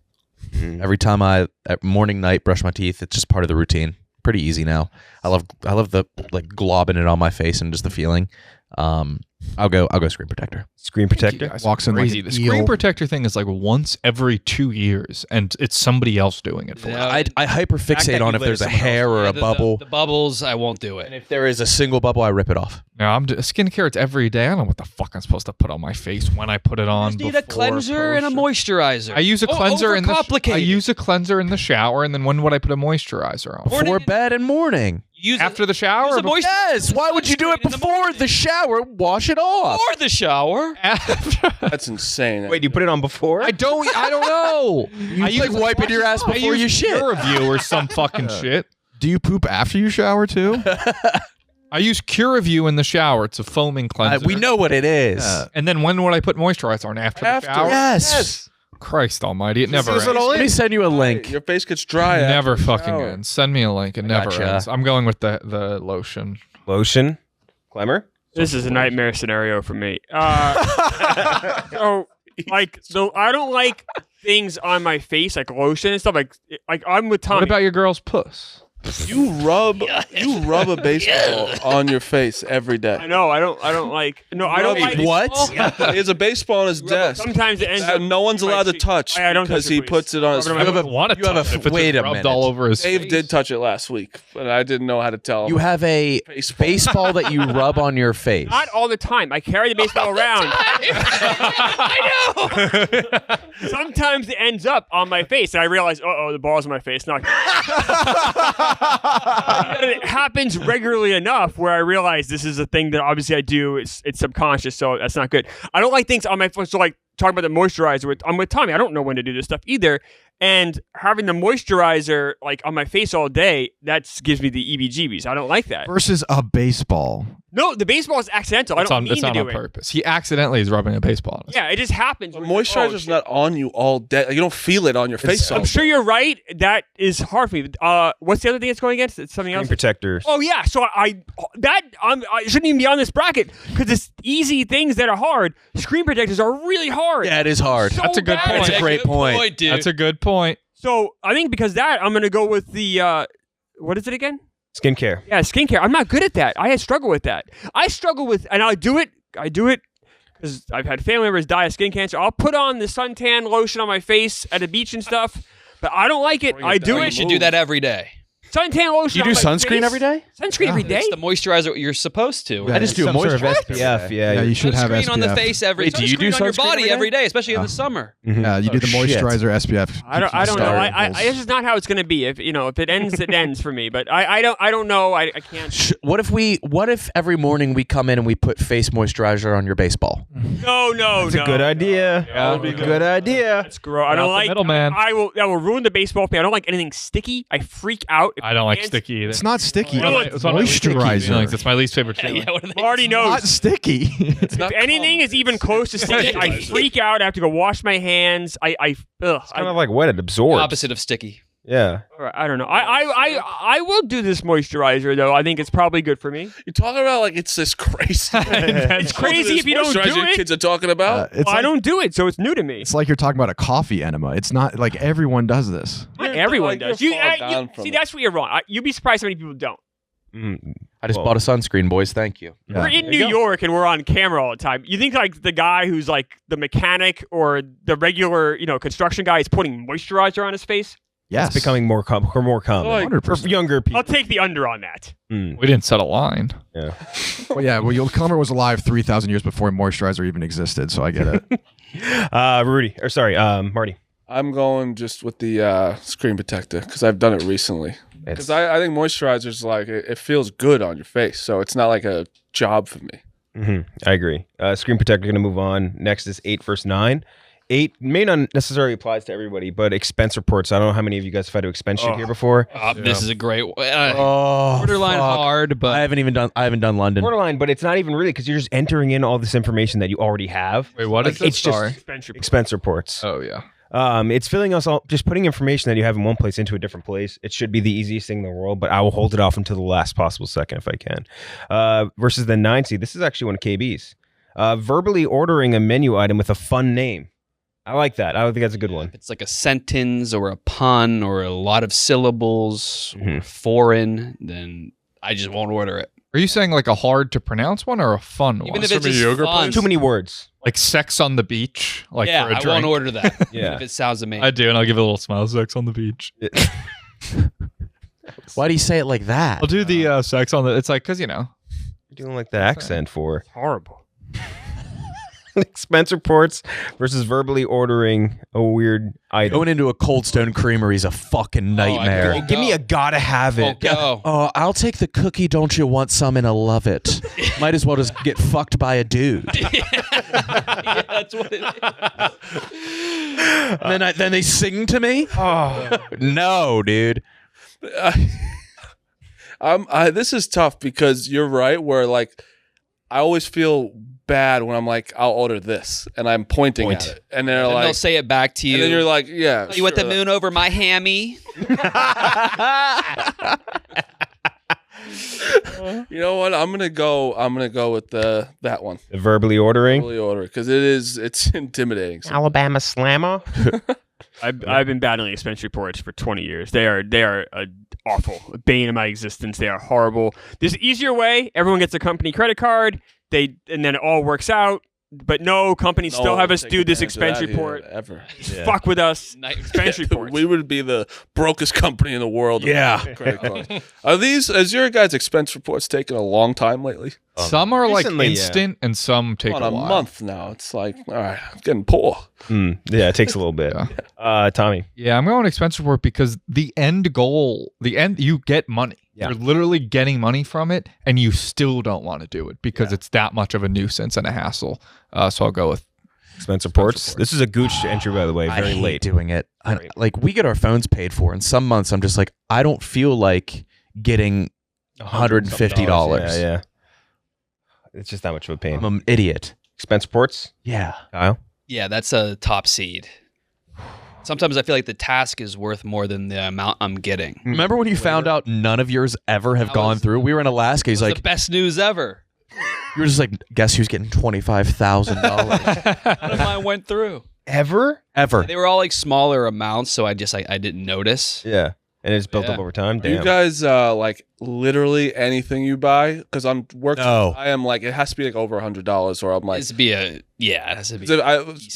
Every time I at morning, night, brush my teeth, it's just part of the routine. Pretty easy now. I love the like globbing it on my face and just the feeling. I'll go screen protector. Screen protector. Walks in like Crazy. an The screen eel. protector thing is like once every 2 years, and it's somebody else doing it for Yeah. you. I hyperfixate on if there's a hair or a bubble. The bubbles, I won't do And it. if there is a single bubble, I rip it off. Now skincare. It's every day. I don't know what the fuck I'm supposed to put on my face when I put it on. You just need a before, cleanser and a post. moisturizer. I use a cleanser in the complicated. I use a cleanser in the shower, and then when would I put a moisturizer on? Before bed and morning. Use After the shower? use or a before- moisturizer. Yes. Why would you do it In the before the shower? Wash it off. Or the shower. After. That's insane. Wait, you put it on before? I don't know. You like wiping your ass I before use you shit. Pureview or some fucking shit. Do you poop after you shower too? I use Cureview in the shower. It's a foaming cleanser. We know what it is. And then when would I put moisturizer on? After the shower? Yes. Christ almighty. It never ends. Let me send you a link. Your face gets dry. Never after the fucking shower. ends. Send me a link. It never gotcha. ends. I'm going with the lotion. Lotion. Klemmer. This is a nightmare scenario for me. So I don't like things on my face like lotion and stuff. Like I'm with Tommy. What about your girl's puss? You rub a baseball on your face every day. I know. I don't like. No, I don't like. What? He has a baseball on his desk. Sometimes it ends up. No one's allowed to touch I don't touch because it, he please. puts it on his Rub it face. on my- Want to you have touch a- it if it's wait a rubbed minute. all over his Dave face. did touch it last week, but I didn't know how to tell him. You have a baseball that you rub on your face. Not all the time. I carry the baseball around. I know. Sometimes it ends up on my face, and I realize, the ball's on my face. Not. It happens regularly enough where I realize this is a thing that obviously I do. It's subconscious, so that's not good. I don't like things on my face. So like talking about the moisturizer, I'm with Tommy. I don't know when to do this stuff either. And having the moisturizer like on my face all day, that gives me the EBGBs. I don't like that. Versus a baseball. No, the baseball is accidental. I don't mean It's to on do on it. purpose. He accidentally is rubbing a baseball on his Yeah, it just happens. But We're like, moisturizer's shit. not on you all day. Like, you don't feel it on your face. all I'm sure day. you're right. That is hard for me. What's the other thing it's going against? It's something Screen else. protectors. Oh yeah, so I shouldn't even be on this bracket because it's easy things that are hard. Screen protectors are really hard. Yeah, it is hard. So That's a good bad. point. That's a great point. dude. That's a good point. So I think because of that, I'm gonna go with the what is it again? Skincare. Yeah, skincare. I'm not good at that. I struggle with that. I struggle with, and I do it because I've had family members die of skin cancer. I'll put on the suntan lotion on my face at the beach and stuff, but I don't like it. Bring it I do down. You it. should do that every day. Suntan lotion. You do on my sunscreen face? every day? Sunscreen every day. It's the moisturizer you're supposed to. Yeah, I just do a Some sort of moisturizer. SPF. Yeah. Yeah, you should have Sunscreen SPF. on the face every. Wait, do you do sunscreen on your sunscreen body every every day, especially in the summer. Yeah, you do the shit. moisturizer SPF. I don't know. This is not how it's going to be. If it ends, it ends for me. But I don't know. I can't. What if every morning we come in and we put face moisturizer on your baseball? No. It's a good idea. Yeah, That'd be a good idea. That's gross. I don't the like. middleman. That will ruin the baseball for me. I don't like anything sticky. I freak out. I don't like Hands- sticky either. It's not sticky. No, It's one of my least favorite Moisturizer. feelings. It's my least favorite feeling. Yeah, what are they? Marty knows. Not sticky. It's not If anything is even close to sticky, I freak out. I have to go wash my hands. Ugh. It's kind of like what it absorbs. Opposite of sticky. Yeah. I don't know. I will do this moisturizer though. I think it's probably good for me. You're talking about like it's this crazy. It's crazy if you don't do Moisturizer it. Kids are talking about. It's Well, I like, don't do it, so it's new to me. it's like you're talking about a coffee enema. It's not like everyone does this. Not everyone like, does. you're You, far down from see, it. that's where you're wrong. You'd be surprised how many people don't. I just bought a sunscreen, boys. Thank you. Yeah. We're in New York and we're on camera all the time. You think like the guy who's like the mechanic or the regular, construction guy is putting moisturizer on his face? Yes. It's becoming more common. Like, For younger people. I'll take the under on that. We didn't set a line. Yeah. Well, yeah. Well, Klemmer was alive 3,000 years before moisturizer even existed, so I get it. Marty. I'm going just with the screen protector because I've done it recently. Because I think moisturizer's like it feels good on your face, so it's not like a job for me. I agree. Screen protector going to move on. Next is 8 versus 9. 8 may not necessarily applies to everybody, but expense reports. I don't know how many of you guys have had to expense shit here before. This is a great Oh, borderline fuck. hard, but I haven't done London. Borderline, but it's not even really because you're just entering in all this information that you already have. Wait, what is this? It's just Sorry. expense reports. Oh yeah. It's filling us all, just putting information that you have in one place into a different place. It should be the easiest thing in the world, but I will hold it off until the last possible second if I can. Versus the 9 seed. This is actually one of KB's. Verbally ordering a menu item with a fun name. I like that. I think that's a good one. if it's like a sentence or a pun or a lot of syllables or foreign, then I just won't order it. Are you saying like a hard to pronounce one or a fun one? Even if it's just fun. Too many words. Like sex on the beach, like yeah, for a I drink. won't order that. Yeah. If it sounds amazing. I do, and I'll give it a little smile. Sex on the beach. Why do you say it like that? I'll do the sex on the. It's like because You're doing like the accent for Horrible. expense reports versus verbally ordering a weird item. Going into a Cold Stone Creamery is a fucking nightmare. won't Give me go. a gotta have Won't it. go. Oh, I'll take the cookie. Don't you want some? And I love it. Might as well just get fucked by a dude. Yeah, that's what it is. Then they sing to me. Oh. No, dude. This is tough because you're right. Where like, I always feel bad when I'm like, I'll order this, and I'm pointing at it, and they're And like, they'll say it back to you. and then you're like, yeah, you want the sure. moon over my hammy? You know what? I'm gonna go with that one. Verbally ordering. Fully order because it's intimidating. Alabama Slammer. I've been battling expense reports for 20 years. They are awful, a bane of my existence. They are horrible. There's an easier way. Everyone gets a company credit card. And then it all works out. But no, companies still have us do this expense report. Ever. Fuck with us. Expense reports. We would be the brokest company in the world. Yeah. Credit card. Has your guys' expense reports taken a long time lately? Some are like recently, yeah. instant, and some take On a a while. month now. It's like, all right, I'm getting poor. Yeah, it takes a little bit. Tommy. Yeah, I'm going expense report because the end goal, you get money. Yeah. You're literally getting money from it, and you still don't want to do it because it's that much of a nuisance and a hassle. So I'll go with Expense reports. This is a Gooch entry, by the way. Very I hate late. doing it. Like we get our phones paid for, and some months I'm just like, I don't feel like getting $150. Yeah. It's just that much of a pain. I'm an idiot. Expense reports. Yeah. Kyle. Yeah, that's a top seed. Sometimes I feel like the task is worth more than the amount I'm getting. Remember when you found out none of yours ever have That gone was- through? We were in Alaska. He's It's like, the best news ever. you were just like, guess who's getting $25,000 None of mine went through. Ever? ever? They were all like smaller amounts, so I didn't notice. Yeah. And it's built up Yeah. over time. Are you Damn. guys like literally anything you buy? Because on work, No. I am like, it has to be like over $100, or I'm like, It has to be.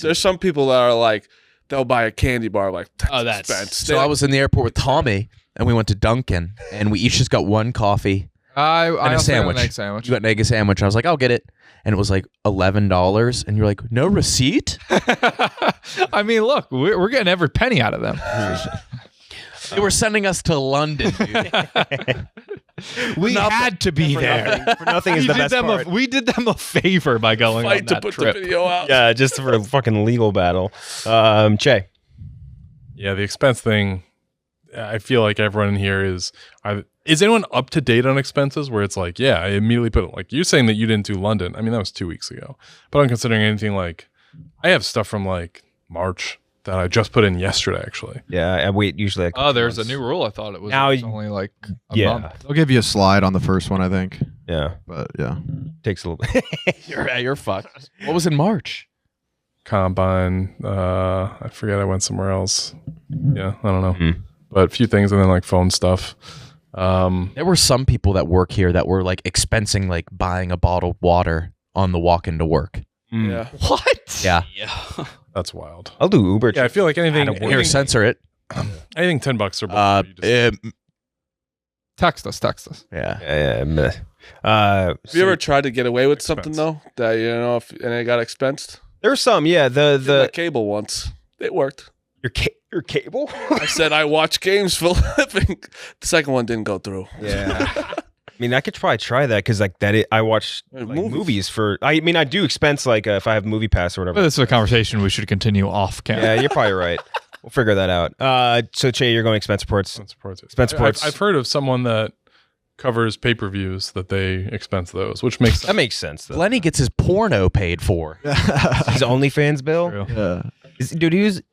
there's some people that are like, they'll buy a candy bar like, That's- expense. So I was in the airport with Tommy, and we went to Dunkin', and we each just got one coffee I and a also got sandwich. an egg sandwich. You got an egg sandwich. I was like, I'll get it. And it was like $11. And you're like, no receipt? I mean, look, we're getting every penny out of them. They were sending us to London, dude. We had to be there. For nothing is the best part. We did them a favor by going on fight to that put trip. the video out. Yeah, just for a fucking legal battle. Cheah. Yeah, the expense thing. I feel like everyone in here is anyone up to date on expenses? Where it's like, yeah, I immediately put it, like you saying that you didn't do London. I mean, that was 2 weeks ago. But I'm considering anything like, I have stuff from like March that I just put in yesterday, actually. Yeah, I wait usually. Like Oh, there's a new rule. I thought it was Now only like a yeah. month. They'll give you a slide on the first one, I think. Yeah, But yeah. takes a little bit. You're fucked. What was in March? Combine. I forget. I went somewhere else. Yeah, I don't know. Mhm. But a few things, and then like phone stuff. There were some people that work here that were like expensing like buying a bottle of water on the walk into work. Yeah. What? Yeah. Yeah. That's wild. I'll do Uber. Yeah, I feel like anything. Attaboy. Here, anything, censor it. anything $10 or below. you just- Text us. Yeah. Yeah, meh. Have you ever tried to get away with something though that you know and it got expensed? There were some. Yeah, The the cable once. It worked. your cable. I said I watch games for a living. The second one didn't go through. Yeah. I mean, I could probably try that because like I watch like, movies for. I mean, I do expense like if I have Movie Pass or But whatever. this is a conversation we should continue off camera. Yeah, you're probably right. We'll figure that out. So Cheah, you're going expense reports. Expense reports. I've heard of someone that covers pay-per-views that they expense those, which makes That makes sense. Though. Glenny gets his porno paid for. His OnlyFans bill. True. Yeah. Yeah. He was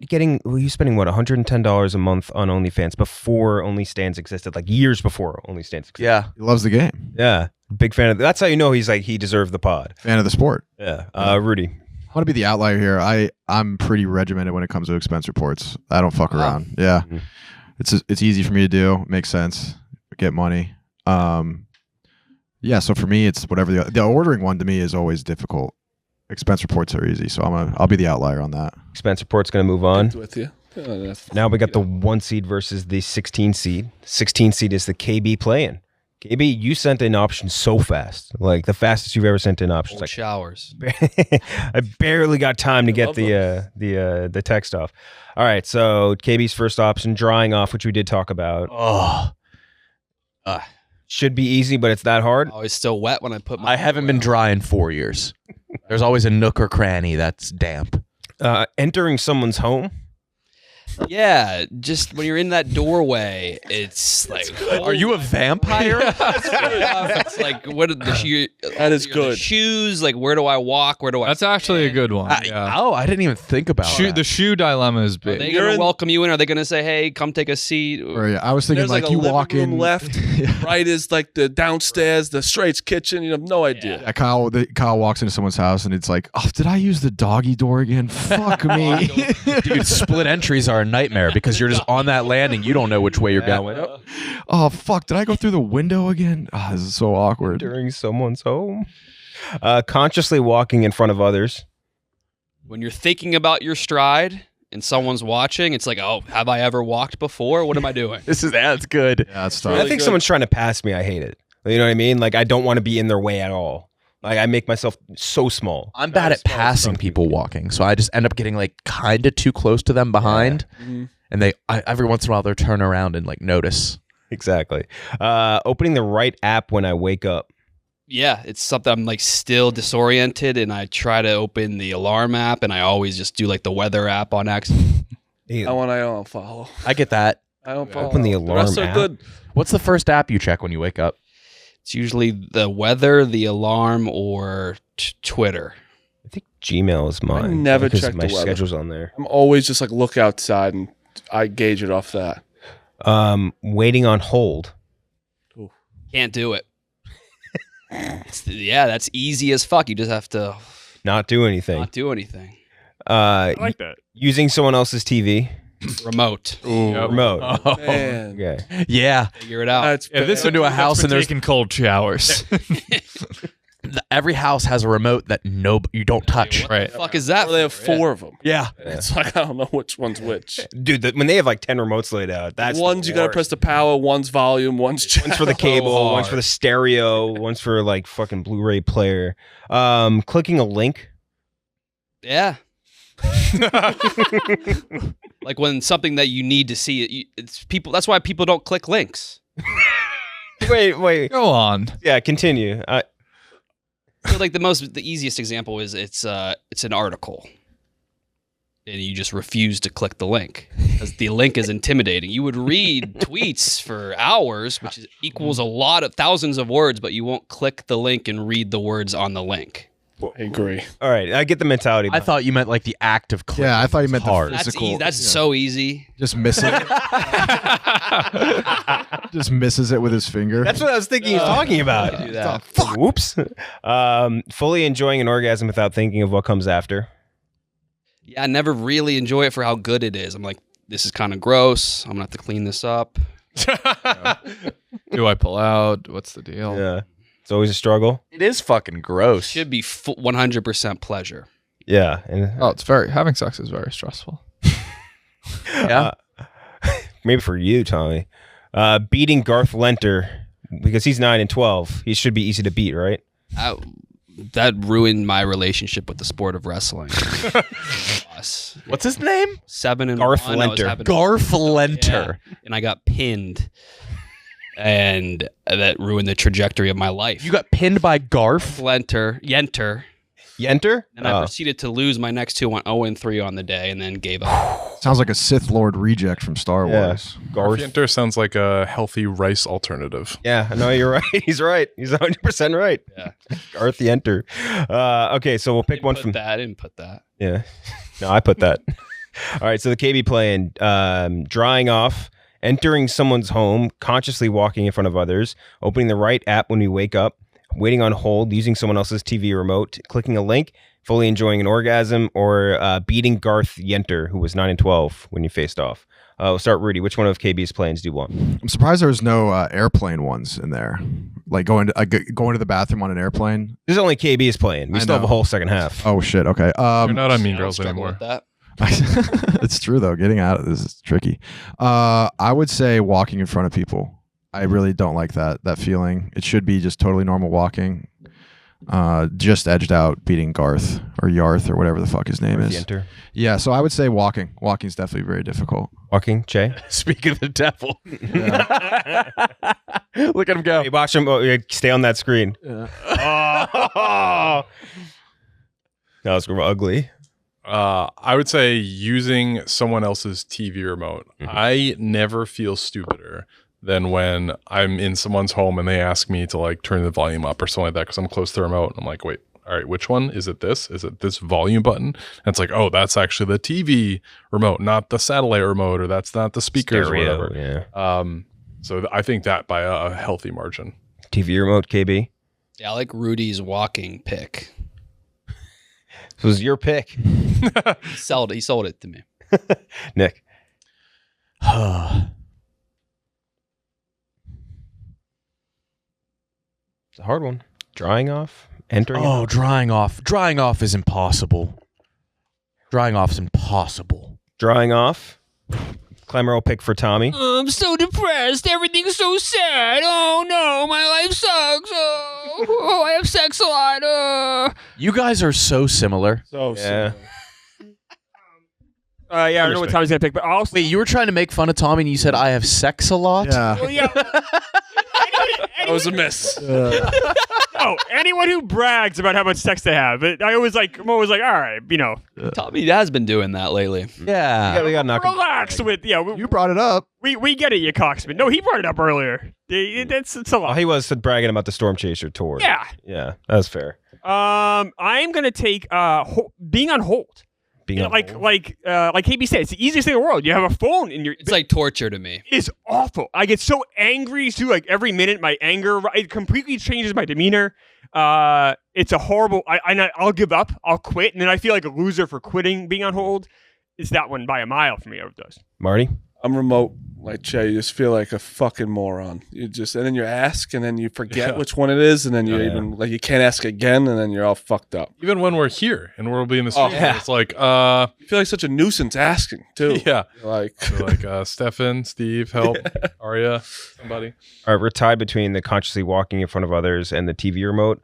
spending what $110 a month on OnlyFans before OnlyStans existed, like years before OnlyStans existed. Yeah. He loves the game. Yeah, big fan of. That's how you know he deserved the pod. Fan of the sport. Yeah. Rudy. I want to be the outlier here. I'm pretty regimented when it comes to expense reports. I don't fuck around. Yeah. Mhm. It's easy for me to do. Makes sense. Get money. Yeah, so for me it's whatever the ordering one to me is always difficult. Expense reports are easy, so I'll be the outlier on that. Expense report's going to move on. With you. Now we got the 1 seed versus the 16 seed. 16 seed is the KB play-in. KB, you sent in options so fast, like the fastest you've ever sent in options. Cold Like showers. I barely got time to get love the text off. All right, so KB's first option, drying off, which we did talk about. Oh. Should be easy, but it's that hard. Always still wet when I put my. I haven't been dry in 4 years. There's always a nook or cranny that's damp. Entering someone's home. Yeah, just when you're in that doorway, it's like, Are you a vampire? it's like, what are the shoe? That is the good. shoes, like, where do I walk? Where do I? That's actually a good one. Yeah. I didn't even think about that. The shoe dilemma is Are big. they You're gonna in- welcome you in? Are they gonna say, "Hey, come take a seat"? Or, yeah, I was thinking There's like, like a you living walk room in left, right is like the downstairs, the straight's kitchen. You have no idea. Yeah, Kyle walks into someone's house and it's like, oh, did I use the doggy door again? Fuck me. Dude, split entries are a nightmare because you're just on that landing. You don't know which way you're going. Oh fuck, did I go through the window again? Oh, this is so awkward. During someone's home. Consciously walking in front of others. When you're thinking about your stride and someone's watching, it's like, oh, have I ever walked before? What am I doing? That's good. Yeah, that's When tough. I think someone's trying to pass me, I hate it. You know what I mean? Like, I don't want to be in their way at all. Like, I make myself so small. I'm bad at passing people walking, so I just end up getting like kind of too close to them behind, and every once in a while they'll turn around and like notice. Exactly. Opening the right app when I wake up. Yeah, it's something I'm like still disoriented, and I try to open the alarm app, and I always just do like the weather app on accident. I don't follow. I get that. I don't follow. Open the The rest alarm are app. good. What's the first app you check when you wake up? It's usually the weather, the alarm, or Twitter. I think Gmail is mine. I never because check my the weather. schedule's on there. I'm always just like look outside and I gauge it off that. Waiting on hold. Can't do it. That's easy as fuck. You just have to Not do anything. not do anything. I like that. Using someone else's TV. Remote. Remote. Man, Okay. Yeah, Figure it out. that's if this into a house and there's taking cold showers. every house has a remote that you don't touch. What Right. the fuck is that? Or they have for? 4 of them. Yeah, It's like I don't know which one's which. Dude, when they have like 10 remotes laid out, that's One's the you gotta worst. press the power, one's volume, one's One's for the cable, hard. one's for the stereo, one's for like fucking Blu-ray player. Clicking a link. Yeah. Like when something that you need to see, it's people. That's why people don't click links. Wait. Go on. Yeah, continue. So like the easiest example is it's an article, and you just refuse to click the link because the link is intimidating. You would read tweets for hours, which equals a lot of thousands of words, but you won't click the link and read the words on the link. I agree. All right, I get the mentality. I thought you meant like the act of clicking. Yeah, I thought you meant the hard. That's physical. easy. That's so easy. Just misses it. Just misses it with his finger. That's what I was thinking he was talking about. Do that. Whoops. Fully enjoying an orgasm without thinking of what comes after. Yeah, I never really enjoy it for how good it is. I'm like, this is kind of gross. I'm gonna have to clean this up. Do I pull out? What's the deal? Yeah. It's always a struggle. It is fucking gross. Should be 100% pleasure. Yeah. And, Oh, having sex is very stressful. Yeah. maybe for you, Tommy. Beating Garth Lenter because he's 9 and 12. He should be easy to beat, right? That ruined my relationship with the sport of wrestling. What's his name? 7 and Garth 1. I was Lenter. having- Garth Lenter. Yeah, and I got pinned, and that ruined the trajectory of my life. You got pinned by Garth? Yenter, Yenter? and I proceeded to lose my next 2 on 0-3 on the day, and then gave up. Sounds like a Sith Lord reject from Star Wars. Garth. Garfienter sounds like a healthy rice alternative. Yeah, no, you're right. He's right. He's 100% right. Yeah. Garth Yenter. Okay, so we'll pick one from. I didn't put that. Yeah. No, I put that. All right, so the KB playing, drying off, entering someone's home, consciously walking in front of others, opening the right app when we wake up, waiting on hold, using someone else's TV remote, clicking a link, fully enjoying an orgasm, or beating Garth Yenter, who was 9 and 12 when you faced off. We'll start Rudy. Which one of KB's planes do you want? I'm surprised there was no airplane ones in there. Like going to the bathroom on an airplane. This is only KB's playing. We I still have a know. whole second half. Oh shit. Okay. You're not on Mean I don't Girls struggle anymore. with that. It's true though. Getting out of this is tricky. I would say walking in front of people. I really don't like that feeling. It should be just totally normal walking. Just edged out beating Garth or Yarth or whatever the fuck his name Garth is. Yenter. Yeah, so I would say walking. Walking is definitely very difficult. Walking, Cheah. Speak of the devil. Look at him go. Hey, watch him. Oh, yeah, stay on that screen. Yeah. Oh. That was ugly. I would say using someone else's TV remote. I never feel stupider than when I'm in someone's home and they ask me to like turn the volume up or something like that because I'm close to the remote. I'm like, wait, all right, which one? Is it this? Is it this volume button? And it's like, oh, that's actually the TV remote, not the satellite remote, or that's not the speakers Stereo, or whatever. Yeah. So I think that by a healthy margin. TV remote, KB. Yeah, I like Rudy's walking pick. This was your pick. He sold it to me. Nick. It's a hard one. Drying off, entering. Oh, drying off. Drying off is impossible. Drying off is impossible. Drying off. Klemmer will pick for Tommy. I'm so depressed. Everything's so sad. Oh no, my life sucks. Oh, I have sex a lot. You guys are so similar. So Yeah. I don't know what Tommy's gonna pick, but also Wait, you were trying to make fun of Tommy and you said I have sex a lot? Yeah. well, yeah. that was a miss. No, anyone who brags about how much sex they have, I'm always like, all right, Tommy has been doing that lately. Yeah. We got to knock him. relax with, You brought it up. we get it, you cocksman. No, he brought it up earlier. It's a Oh, lot. he was bragging about the Storm Chaser tour. Yeah. Yeah, that's fair. I'm gonna take being on hold. Being on hold. like KB said, it's the easiest thing in the world. You have a phone in your. It's like torture to me. It's awful. I get so angry too. Like every minute, my anger it completely changes my demeanor. It's a horrible. I'll give up. I'll quit, and then I feel like a loser for quitting being on hold. It's that one by a mile for me. It does. Marty. I'm remote like Cheah. You just feel like a fucking moron. And then you ask, and then you forget which one it is, and then you you can't ask again, and then you're all fucked up. Even when we're here and we'll be in the street, it's like, You feel like such a nuisance asking too. yeah. Like So like Stefan, Steve, help, Arya, somebody. All right, we're tied between the consciously walking in front of others and the TV remote.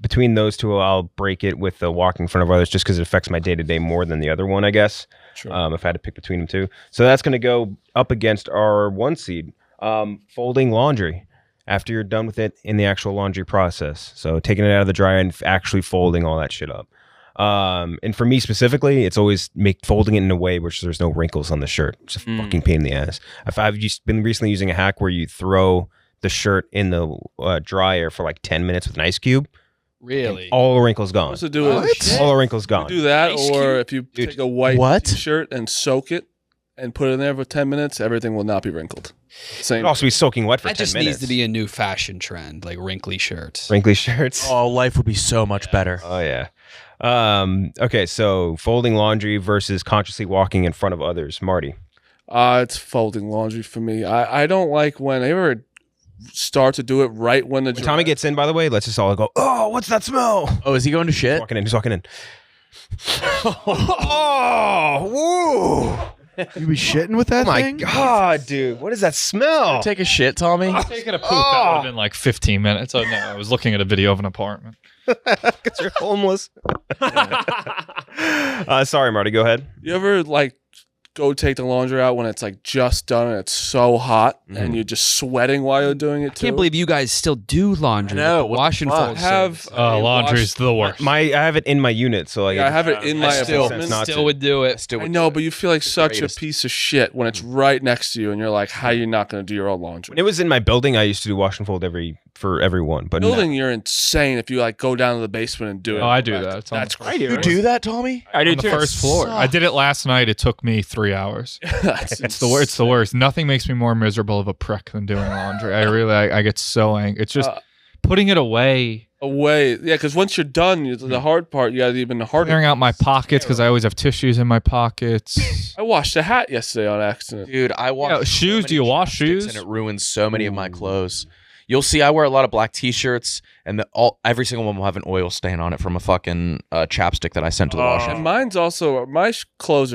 Between those two, I'll break it with the walking in front of others just because it affects my day-to-day more than the other one, I guess. Sure. If I had to pick between them two. So that's going to go up against our 1 seed, folding laundry after you're done with it in the actual laundry process. So taking it out of the dryer and actually folding all that shit up. And for me specifically, it's always folding it in a way where there's no wrinkles on the shirt. It's a fucking pain in the ass. I've been recently using a hack where you throw the shirt in the dryer for like 10 minutes with an ice cube. Really? All the wrinkles gone. What's to do with All the wrinkles gone. do that, Ice or if you take a white What? shirt and soak it and put it in there for 10 minutes, everything will not be wrinkled. Same. It'd also be soaking wet for That 10 just minutes. needs to be a new fashion trend, like wrinkly shirts. Wrinkly shirts. Oh, life would be so much better. Oh yeah. Okay, so folding laundry versus consciously walking in front of others. Marty. It's folding laundry for me. I don't like when I ever start to do it right when the When Tommy gets in, by the way, let's just all go, oh, what's that smell? Oh, is he going to shit? He's walking in. Oh, whoa. You be shitting with that Oh my thing? God, dude. What is that smell? Take a shit, Tommy. Taking a poop, that would have been like 15 minutes. Oh, no, I was looking at a video of an apartment. Because you're homeless. Sorry, Marty. Go ahead. You ever like go take the laundry out when it's like just done and it's so hot and you're just sweating while you're doing it too? I can't believe you guys still do laundry. I know, with the what wash the and fuck? fold. have service. Laundry's the worst. I have it in my unit, so like I have it in my still- apartment. not Still to. would do it. I know, but you feel like such a greatest. piece of shit when it's right next to you and you're like, how you not going to do your own laundry? When it was in my building, I used to do wash and fold for everyone, but Building, you're insane if you like go down to the basement and do it. Oh, I do that. It's on That's the- crazy. You do that, Tommy? I do on the too. first floor. I did it last night. It took me 3 hours. It's the worst. It's the worst. Nothing makes me more miserable of a prick than doing laundry. I get so angry. It's just putting it away, Away, yeah, because once you're done, the hard part, you got even harder. clearing out my pockets because I always have tissues in my pockets. I washed a hat yesterday on accident. Dude, I wash Yeah, shoes, so do you many wash chopsticks shoes? And it ruins so many of my clothes. You'll see I wear a lot of black t-shirts and every single one will have an oil stain on it from a fucking chapstick that I sent to the washer. And mine's also, my clothes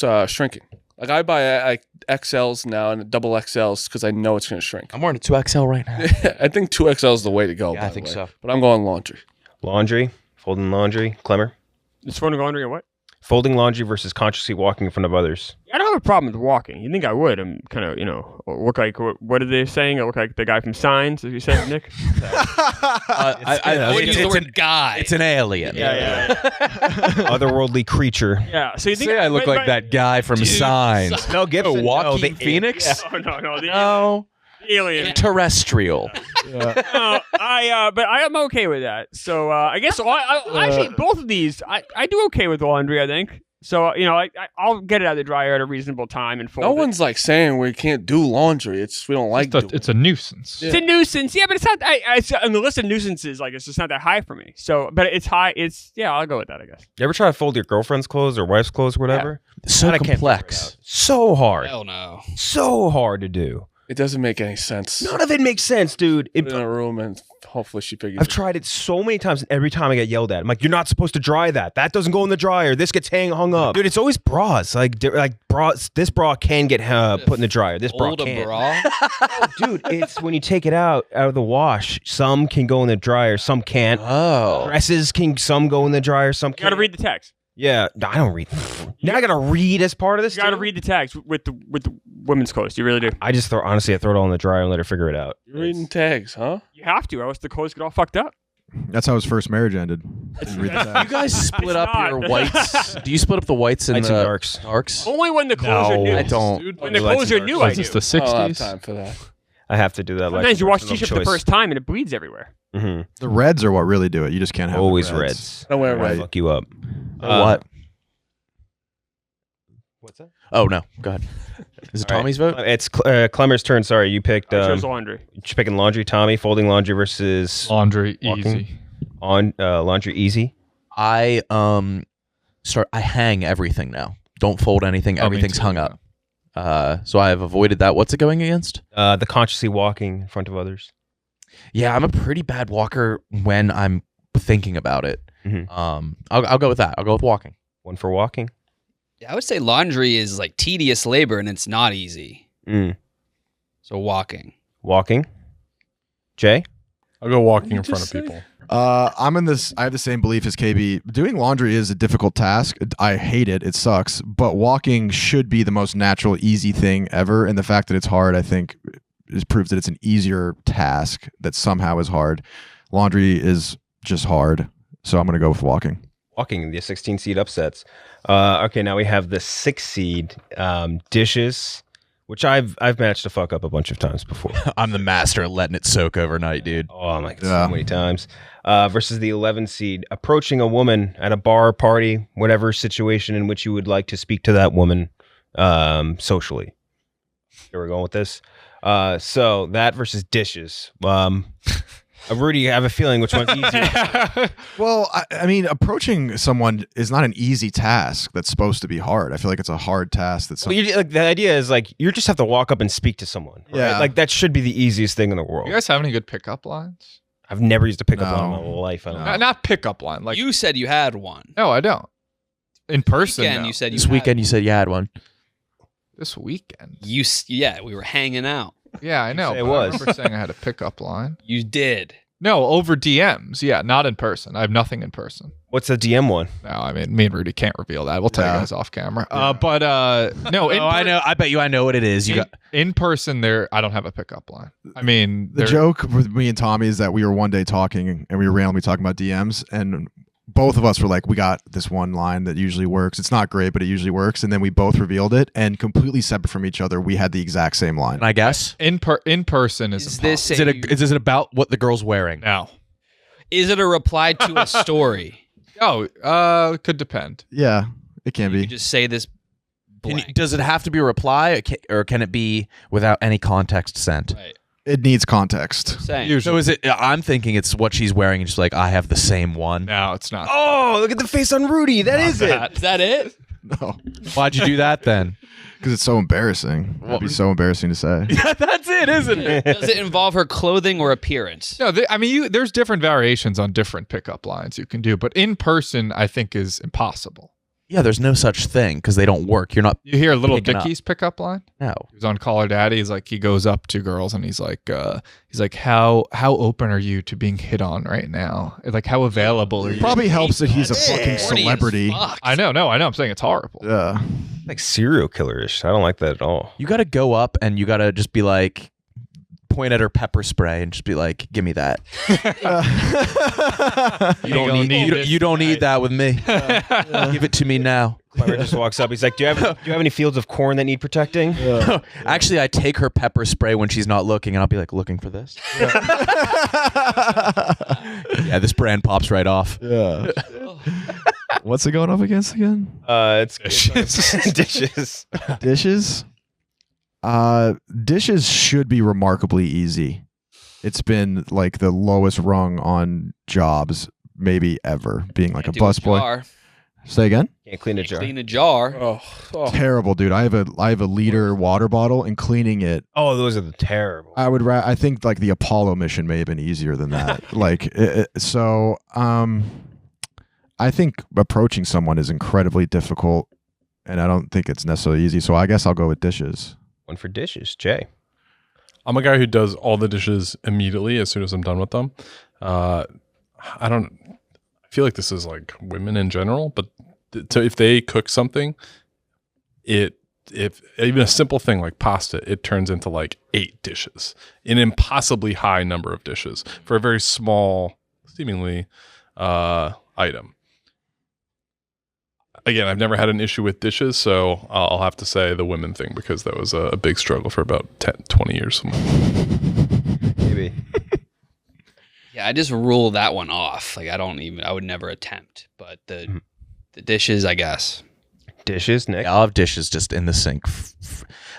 are shrinking. Like I buy XLs now and double XLs because I know it's going to shrink. I'm wearing a 2XL right now. I think 2XL is the way to go. Yeah, by I the think way. so. But I'm going laundry. laundry, folding laundry. Klemmer. It's folding laundry and what? Folding laundry versus consciously walking in front of others. I don't have a problem with walking. You think I would? I'm kind of, look like, what are they saying? I look like the guy from Signs, as you said, Nick? I would use the word guy. It's an alien. Yeah. Otherworldly creature. Yeah. So you think Say I look like that guy from Signs. Mel Gibson. Walking Phoenix? No, the No. alien. Terrestrial. But I'm okay with that. So I guess actually both of these I do okay with laundry. I think so. I'll get it out of the dryer at a reasonable time and fold. No it. one's like saying we can't do laundry. It's we don't like. It's a nuisance. It's a nuisance. Yeah, but it's not. It's on the list of nuisances. Like it's just not that high for me. So, but it's high. I'll go with that. I guess. You ever try to fold your girlfriend's clothes or wife's clothes or whatever? So I can't figure it complex. out. So hard. Hell no. So hard to do. It doesn't make any sense. None of it makes sense, dude. Put it in a room and hopefully she figures. I've tried it so many times, and every time I get yelled at. I'm like, "You're not supposed to dry that. That doesn't go in the dryer. This gets hung up, dude." It's always bras. Like bras. This bra can get put in the dryer. This bra Hold a can't. bra? Oh, dude, it's when you take it out of the wash. Some can go in the dryer. Some can't. Oh. Dresses can some go in the dryer. Some You got to can't. read the text. Yeah, I don't read. Now I gotta read as part of this. You got to too? read the tags with the women's clothes. You really do. I just throw it all in the dryer and let her figure it out. You're reading tags, huh? You have to, or else the clothes get all fucked up. That's how his first marriage ended. You read the You text. guys split up not. your whites. Do you split up the whites and Whites the and darks. darks? Only when the clothes are new. I don't. When the Lights clothes and are new, darks. I Is do. this the I don't have 60s? time for that. I have to do that. Sometimes you wash t-shirts the first time and it bleeds everywhere. Mm-hmm. The reds are what really do it. You just can't have the Always reds. reds. Don't wear Right. red. Fuck you up. What? What's that? Oh no. Go ahead. Is it All right. Tommy's vote? It's Klemmer's turn. Sorry, you picked. I chose laundry. You picking laundry. Tommy folding laundry versus Laundry, Walking. easy. on laundry. Easy. I I hang everything now. Don't fold anything. Oh, me Everything's too, hung yeah. up. So I have avoided that. What's it going against? The consciously walking in front of others. Yeah, I'm a pretty bad walker when I'm thinking about it. Mhm. I'll go with that. I'll go with walking. One for walking. Yeah, I would say laundry is like tedious labor and it's not easy. So walking. Walking. Jay. I'll go walking in you front of just say? people. I'm in this. I have the same belief as KB. Doing laundry is a difficult task. I hate it. It sucks. But walking should be the most natural, easy thing ever. And the fact that it's hard, I think, proves that it's an easier task that somehow is hard. Laundry is just hard. So I'm going to go with walking. Walking. The 16 seed upsets. Okay, now we have the 6 seed dishes, which I've managed to fuck up a bunch of times before. I'm the master at letting it soak overnight, dude. Oh, I'm like Yeah. so many times. Versus the 11 seed, approaching a woman at a bar, party, whatever situation in which you would like to speak to that woman socially. Here we're going with this. So that versus dishes. Rudy, I have a feeling which one's easier. Well, I mean, approaching someone is not an easy task that's supposed to be hard. I feel like it's a hard task that's Well, like, the idea is like you just have to walk up and speak to someone. Right? Yeah. Like that should be the easiest thing in the world. You guys have any good pickup lines? I've never used a pickup line in my No. life. I don't know. Not pickup line. Like You said you had one. no, I don't. In person. Weekend, no. you said you This had weekend you said you had one. This weekend. Yeah, we were hanging out. Yeah, I know. say it but was. I remember saying I had a pickup line. You did. No, over DMs. Yeah, not in person. I have nothing in person. What's the DM one? No, I mean, me and Rudy can't reveal that. We'll tell you Yeah. guys off camera. Yeah. No, Oh, I know. I bet you I know what it is. You got in person. There, I don't have a pickup line. I mean, The joke with me and Tommy is that we were one day talking and we were randomly talking about DMs, and both of us were like, we got this one line that usually works. It's not great, but it usually works. And then we both revealed it, and completely separate from each other, we had the exact same line. Can I guess? in person is Is impossible. this Is it about what the girl's wearing? No. Is it a reply to a story? Oh, could depend. Yeah, it can You be. just say this blank. Does it have to be a reply, or can it be without any context sent? Right. It needs context. Saying. So is it? I'm thinking it's what she's wearing, and just like I have the same one. No, it's not. Oh, look at the face on Rudy. That is it. Is that it? No, Why'd you do that then? because it's so embarrassing. It'd be so embarrassing to say. Yeah, that's it, isn't it? Does it involve her clothing or appearance? No, I mean, there's different variations on different pickup lines you can do, but in person, I think is impossible. Yeah, there's no such thing because they don't work. You're not. You hear Little picking up. Dickie's pickup line? No. He was on Call Her Daddy. He's like, he goes up to girls and he's like, how open are you to being hit on right now? Like, how available are you? Probably helps that he's a fucking Horny as celebrity. fuck. I know. I'm saying it's horrible. Yeah. Like serial killer-ish. I don't like that at all. You got to go up and you got to just be like, point at her pepper spray and just be like, give me that. You don't need that with me. Give it to me now. Klemmer just walks up. He's like, "Do you have any fields of corn that need protecting?" Actually, I take her pepper spray when she's not looking, and I'll be like, looking for this. Yeah, this brand pops right off. Yeah. What's it going up against again? It's dishes. Dishes. Dishes should be remarkably easy. It's been like the lowest rung on jobs maybe ever, being like a busboy. Say again? Can't clean a jar. Clean a jar. Oh. Terrible, dude. I have a liter water bottle, and cleaning it. Oh, those are the terrible. I think like the Apollo mission may have been easier than that. I think approaching someone is incredibly difficult, and I don't think it's necessarily easy. So I guess I'll go with dishes. One for dishes, Jay. I'm a guy who does all the dishes immediately as soon as I'm done with them. I feel like this is like women in general, but if they cook something, if even a simple thing like pasta, it turns into like 8 dishes, an impossibly high number of dishes for a very small, seemingly item. Again, I've never had an issue with dishes, so I'll have to say the women thing because that was a big struggle for about 10, 20 years. Maybe. Yeah, I just rule that one off. Like I would never attempt. But the dishes, I guess. Dishes, Nick. I'll have dishes just in the sink.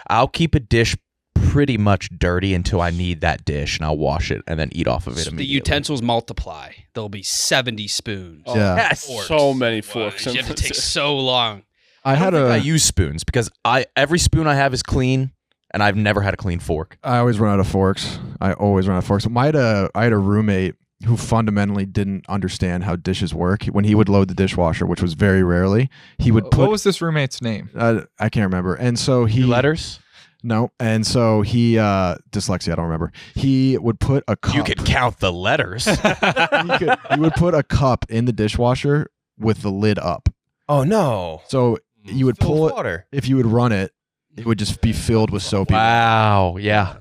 I'll keep a dish pretty much dirty until I need that dish, and I'll wash it and then eat off of it immediately. The utensils multiply. There'll be 70 spoons. Yeah. Yes. So many forks. You have to take so long. I use spoons because every spoon I have is clean, and I've never had a clean fork. I always run out of forks. I had a roommate who fundamentally didn't understand how dishes work. When he would load the dishwasher, which was very rarely, he would put. What was this roommate's name? I can't remember. And so he 2 letters. No, and so he dyslexia. I don't remember. He would put a cup. You could count the letters. He would put a cup in the dishwasher with the lid up. Oh no! So you would pull it. Water. If you would run it, it would just be filled with soapy. Wow. Yeah.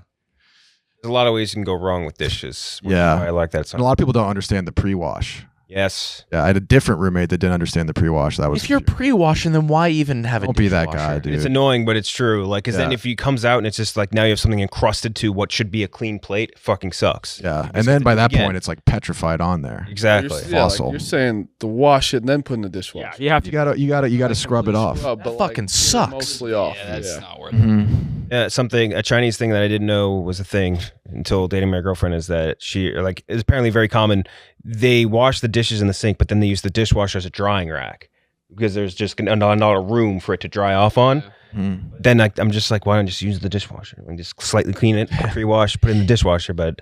There's a lot of ways you can go wrong with dishes. Yeah. I like that. And a lot of people don't understand the pre-wash. Yes. Yeah, I had a different roommate that didn't understand the pre-wash. That was If you're pre-washing, then why even have a don't be that dishwasher? guy, dude. It's annoying, but it's true. Like, because then Yeah. if he comes out and it's just like now you have something encrusted to what should be a clean plate, it fucking sucks. Yeah, You and then have to by do it that again. point, it's like petrified on there. Exactly. Fossil. You're saying to wash it and then put in the dishwasher. Yeah, you have to. You gotta scrub it off. But That fucking sucks. Mostly off. Yeah, that's yeah. not worth it. Mhm. Yeah, a Chinese thing that I didn't know was a thing until dating my girlfriend is that it's apparently very common. They wash the dishes in the sink, but then they use the dishwasher as a drying rack because there's just not a room for it to dry off on. Mhm. Then I'm just like, why don't I just use the dishwasher and just slightly clean it, pre-wash, put it in the dishwasher? But it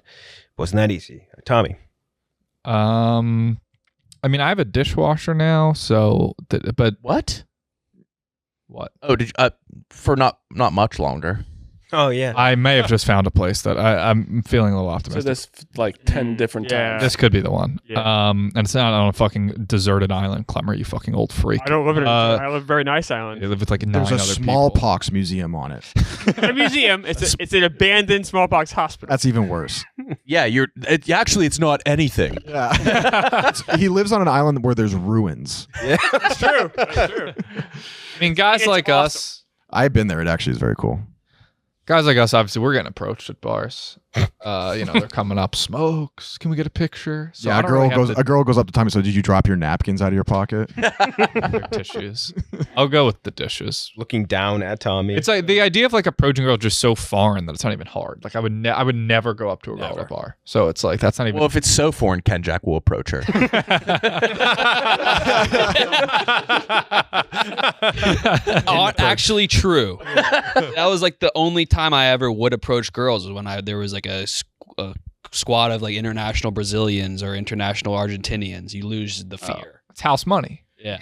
wasn't that easy. Tommy. I mean, I have a dishwasher now, so but What? what? Oh, did you, for not much longer. Oh yeah. I may have just found a place that I'm feeling a little So optimistic. there's like 10 different Yeah. times. This could be the one. Yeah. And it's not on a fucking deserted island, Klemmer, you fucking old freak. I don't live in Uh, I live a very nice island. You live with like 9 There's a other people. smallpox museum on it. A museum. It's an abandoned smallpox hospital. That's even worse. Yeah, actually it's not anything. Yeah. He lives on an island where there's ruins. That's true. That's true. I mean, guys It's like awesome. us, I've been there. It actually is very cool. guys like us, obviously, we're getting approached at bars. They're coming up. Smokes. Can we get a picture? So Yeah, I a don't really girl have goes up to Tommy. So did you drop your napkins out of your pocket? their tissues. I'll go with the dishes. Looking down at Tommy. It's like the idea of like approaching a girl is just so foreign that it's not even hard. Like I would never go up to a girl at a bar. So it's like that's not even. Well, if it's so foreign, KenJac will approach her. Not actually true. That was like the only time I ever would approach girls was when there was like a squad of like international Brazilians or international Argentinians. You lose the fear. It's house money. Yeah.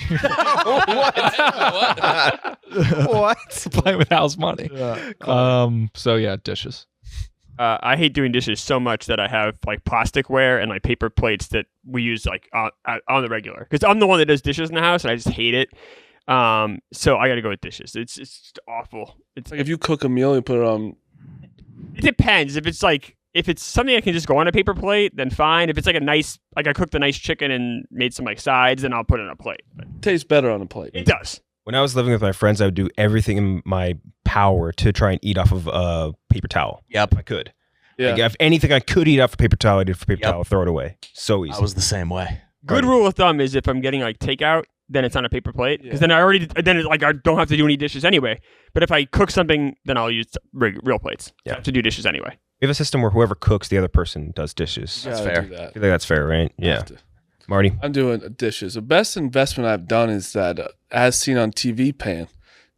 What? Playing with Hal's money. So yeah, dishes. I hate doing dishes so much that I have like plasticware and like paper plates that we use like on the regular. Because I'm the one that does dishes in the house, and I just hate it. So I got to go with dishes. It's just awful. It's Like if you cook a meal, you put it on. It depends. If it's something that can just go on a paper plate, then fine. If it's like I cooked a nice chicken and made some like sides, then I'll put it on a plate. But Tastes better on a plate. it does. When I was living with my friends, I would do everything in my power to try and eat off of a paper towel. Yep. If I could. Yeah. Like, if anything I could eat off a paper towel, I did for paper Yep. towel, throw it away. So easy. I was the same way. Good rule of thumb is if I'm getting like takeout, then it's on a paper plate because Yeah. then it's like I don't have to do any dishes anyway. But if I cook something, then I'll use real plates. Yeah. I have to do dishes anyway. We have a system where whoever cooks, the other person does dishes. You That's gotta fair. do that. I feel like that's fair, right? Yeah. Have to. Marty? I'm doing dishes. The best investment I've done is that as seen on TV pan.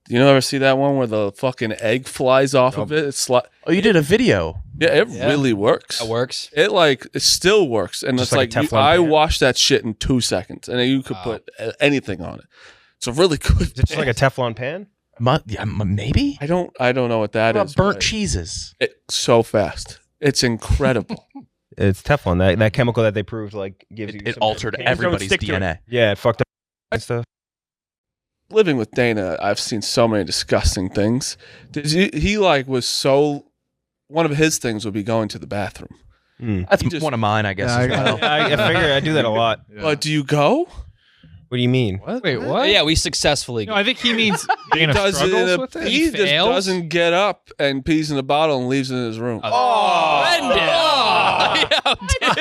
You know, ever see that one where the fucking egg flies off of it? It's like, Oh, you did a video. yeah, it really works. That works. It still works, and Just it's like a like Teflon I pan? wash that shit in 2 seconds, and then you could put anything on it. It's a really good. Is it just like a Teflon pan? Maybe? I don't know what that What is. about burnt but cheeses? It's so fast. It's incredible. It's Teflon, that chemical that they proved like gives you It some altered kind of taste. everybody's stick to it. DNA. Yeah, it fucked up and stuff. Living with Dana, I've seen so many disgusting things. He like was so. One of his things would be going to the bathroom. That's He just- one of mine, I guess. Yeah, as well. I figure I do that a lot. But do you go? What do you mean? Wait, what? Yeah, we successfully. No, I think he means Dana Does struggles it, with it. he just fails? doesn't get up and pees in a bottle and leaves it in his room.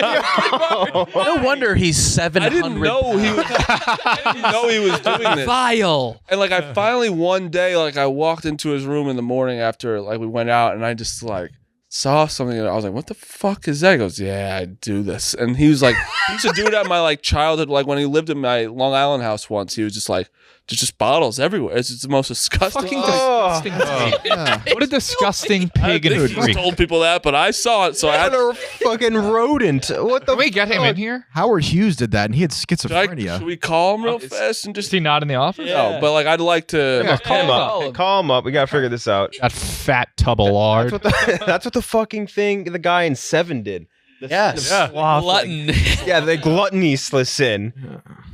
No wonder he's 700. I didn't know he was. I didn't know he was doing this. Vile. And like I finally one day, like I walked into his room in the morning after like we went out, and I just like saw something, and I was like, "What the fuck is that?" He goes, "Yeah, I do this." And he was like, he used to do it at my like childhood, like when he lived in my Long Island house once. He was just like, there's just bottles everywhere. It's just the most disgusting. Fucking Oh. disgusting. Yeah. What a disgusting I pig and think he's freak. told people that, but I saw it, so I had. What a fucking rodent. What the Can we get him in here? Howard Hughes did that, and he had schizophrenia. Should we call him real fast and Is just? he not in the office? No, but like I'd like to. Yeah, call him up. Hey, call him up. We gotta figure this out. That fat tub of lard. That's what the fucking thing the guy in Seven did. Yes. The sloth, Glutton. yeah, the gluttony sin.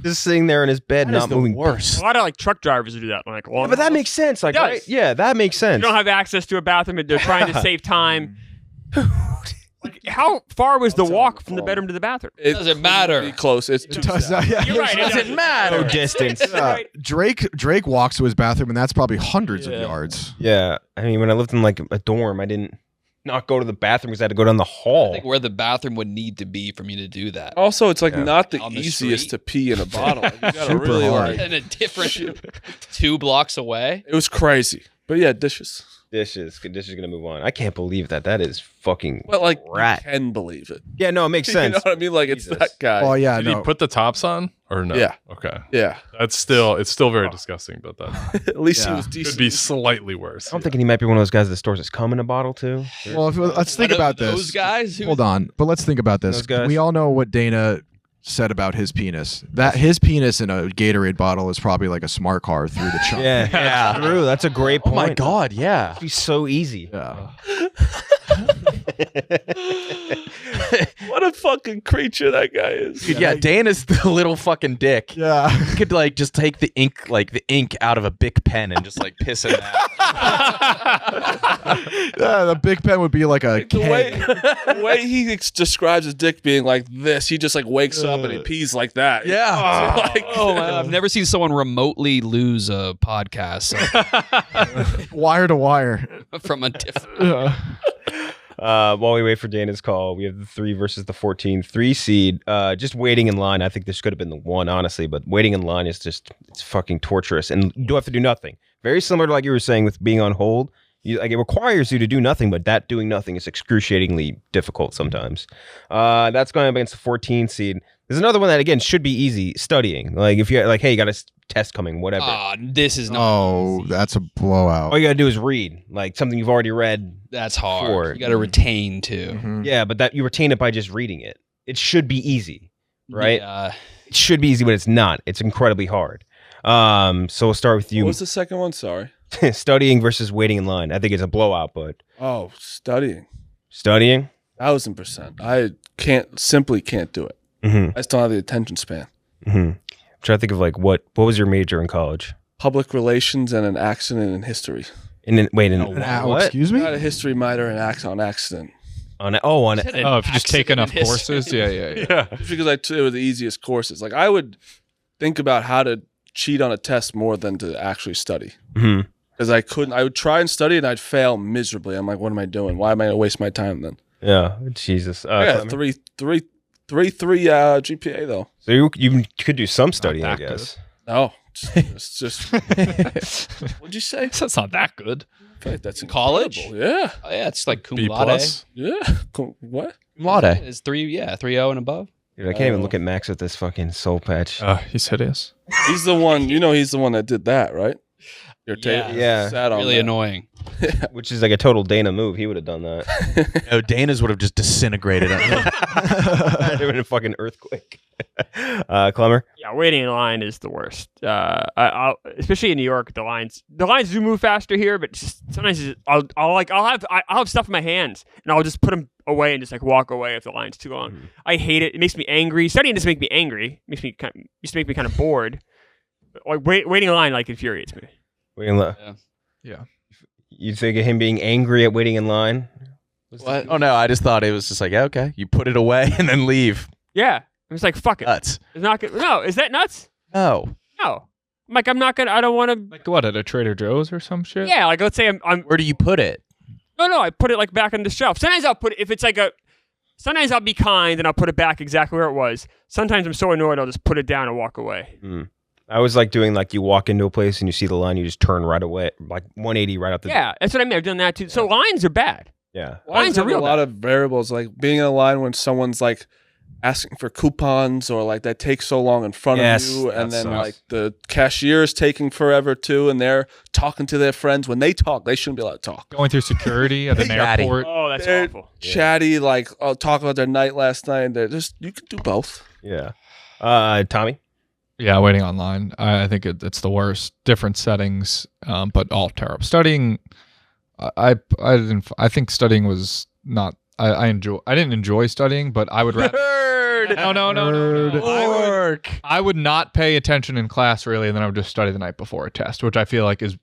Just sitting there in his bed, That not is the moving. worst. A lot of like truck drivers do that. Like, Yeah, but that makes sense. Like, It does. right? Yeah, that makes you sense. don't have access to a bathroom, and they're trying to save time. Like, how far was the walk from the bedroom to the bathroom? It Doesn't matter. Be close. It's too Does sad. that- yeah. You're right. It Doesn't matter. No distance. Right. Drake walks to his bathroom, and that's probably hundreds of yards. Yeah, I mean, when I lived in like a dorm, I didn't not go to the bathroom because I had to go down the I hall. think where the bathroom would need to be for me to do that. Also, it's like Yeah. not the On the easiest street. to pee in a bottle. Like, you gotta Super really hard. like. And a different 2 blocks away. It was crazy, but yeah, dishes. Dishes gonna move on. I can't believe that. That is fucking But like, rat. you can believe it. Yeah, no, it makes You know sense. what I mean? Like, it's Jesus. that guy. Oh yeah, Did no. he put the tops on or no? Yeah. Okay. Yeah, It's still very disgusting, but that at least he Yeah. was could decent. be slightly worse. I'm thinking he might be one of those guys that stores his cum in a bottle too. Well, let's think One of about those this. guys. Who Hold on, but let's think about this. Those guys. We all know what Dana said about his penis. That his penis in a Gatorade bottle is probably like a smart car through the chunk. Yeah, that's true. That's a great Oh point. my God, yeah. It'd be so easy. Yeah. What a fucking creature that guy is. Dude, yeah, Dana's the little fucking dick. Yeah. You could like just take the ink out of a Bic pen and just like piss in that. Yeah, the big pen would be like a The way, keg. the way he describes his dick being like this, he just like wakes up and he pees like that. Yeah. Like, Oh, man, I've never seen someone remotely lose a podcast wire to wire. from a different. Yeah. While we wait for Dana's call, we have the 3 versus the 14 3 seed. Just waiting in line. I think this could have been the 1, honestly, but waiting in line is just, it's fucking torturous. And you don't have to do nothing. Very similar to like you were saying with being on hold. Like it requires you to do nothing, but that doing nothing is excruciatingly difficult sometimes. That's going up against the 14 seed. There's another one that again should be easy, studying. Like if you're like, hey, you got a test coming, whatever. This is not. Oh, that's a blowout. All you gotta do is read, like something you've already read. That's hard. Four. You got to retain too. Mhm. Yeah, but that you retain it by just reading it. It should be easy. right? Yeah. It should be easy, but it's not. It's incredibly hard. So we'll start with What you. was the second one? Sorry. Studying versus waiting in line. I think it's a blowout, but Oh, studying. studying. 1000%. I simply can't do it. Mm-hmm. I just don't have the attention span. Mm-hmm. I'm trying to think of like what was your major in college? Public relations and an accident in history. And then wait, What? Excuse I me? got a history minor and on accident. on Oh, if you just take enough courses, yeah. Just because it were the easiest courses. Like I would think about how to cheat on a test more than to actually study. Mm-hmm. Because I would try and study and I'd fail miserably. I'm like, what am I doing? Why am I going to waste my time then? Yeah, Jesus. Yeah, Klemmer? 3.3 GPA though. So you could do some studying, I that guess. No, it's just. What'd you say? That's not that good. I feel like that's College? incredible. Yeah, Oh, yeah, it's like cum B laude. plus. yeah. What? Laude. It's 3.0 and above. Dude, I can't even look at Max with this fucking soul patch. He's hideous. He's the one. He's the one that did that, right? Your tape. Yeah. Sat on Really that. annoying. Which is like a total Dana move. He would have done that. No, Dana's would have just disintegrated. It would have been a fucking earthquake. Klemmer? Yeah, waiting in line is the worst. I'll, especially in New York, the lines do move faster here, but just sometimes I'll have stuff in my hands and I'll just put them away and just like walk away if the line's too long. Mm-hmm. I hate it. It makes me angry. Studying doesn't make me angry. It used to make me kind of bored. Like waiting in line like infuriates me. Yeah. You think of him being angry at waiting in line? What? Oh no, I just thought it was just like, okay, you put it away and then leave. Yeah, I'm just like fuck it. Nuts. It's not good. No, is that nuts? No. No. I'm like I'm not gonna. I don't want to. Like what, at a Trader Joe's or some shit? Yeah, like let's say I'm. Where do you put it? No, I put it like back on the shelf. Sometimes I'll put it if it's like a. Sometimes I'll be kind and I'll put it back exactly where it was. Sometimes I'm so annoyed I'll just put it down and walk away. I was like doing like you walk into a place and you see the line, you just turn right away, like 180 right out the door. Yeah, that's what I mean. I've done that too. So lines are bad. Yeah. Lines are have real a lot of variables, like being in a line when someone's like asking for coupons or like that takes so long in front Yes, of you, and that then sucks. like the cashier is taking forever too, and they're talking to their friends. When they talk, they shouldn't be allowed to talk. Going through security at an Chatty. airport. Oh, that's They're awful. chatty, like talk about their night last night. They're just you can do both. Yeah. Tommy? Yeah, waiting online. I think it's the worst. Different settings, but all terrible. Studying, I think studying was not. I didn't enjoy studying, but I would rather. No. I would not pay attention in class really, and then I would just study the night before a test, which I feel like is.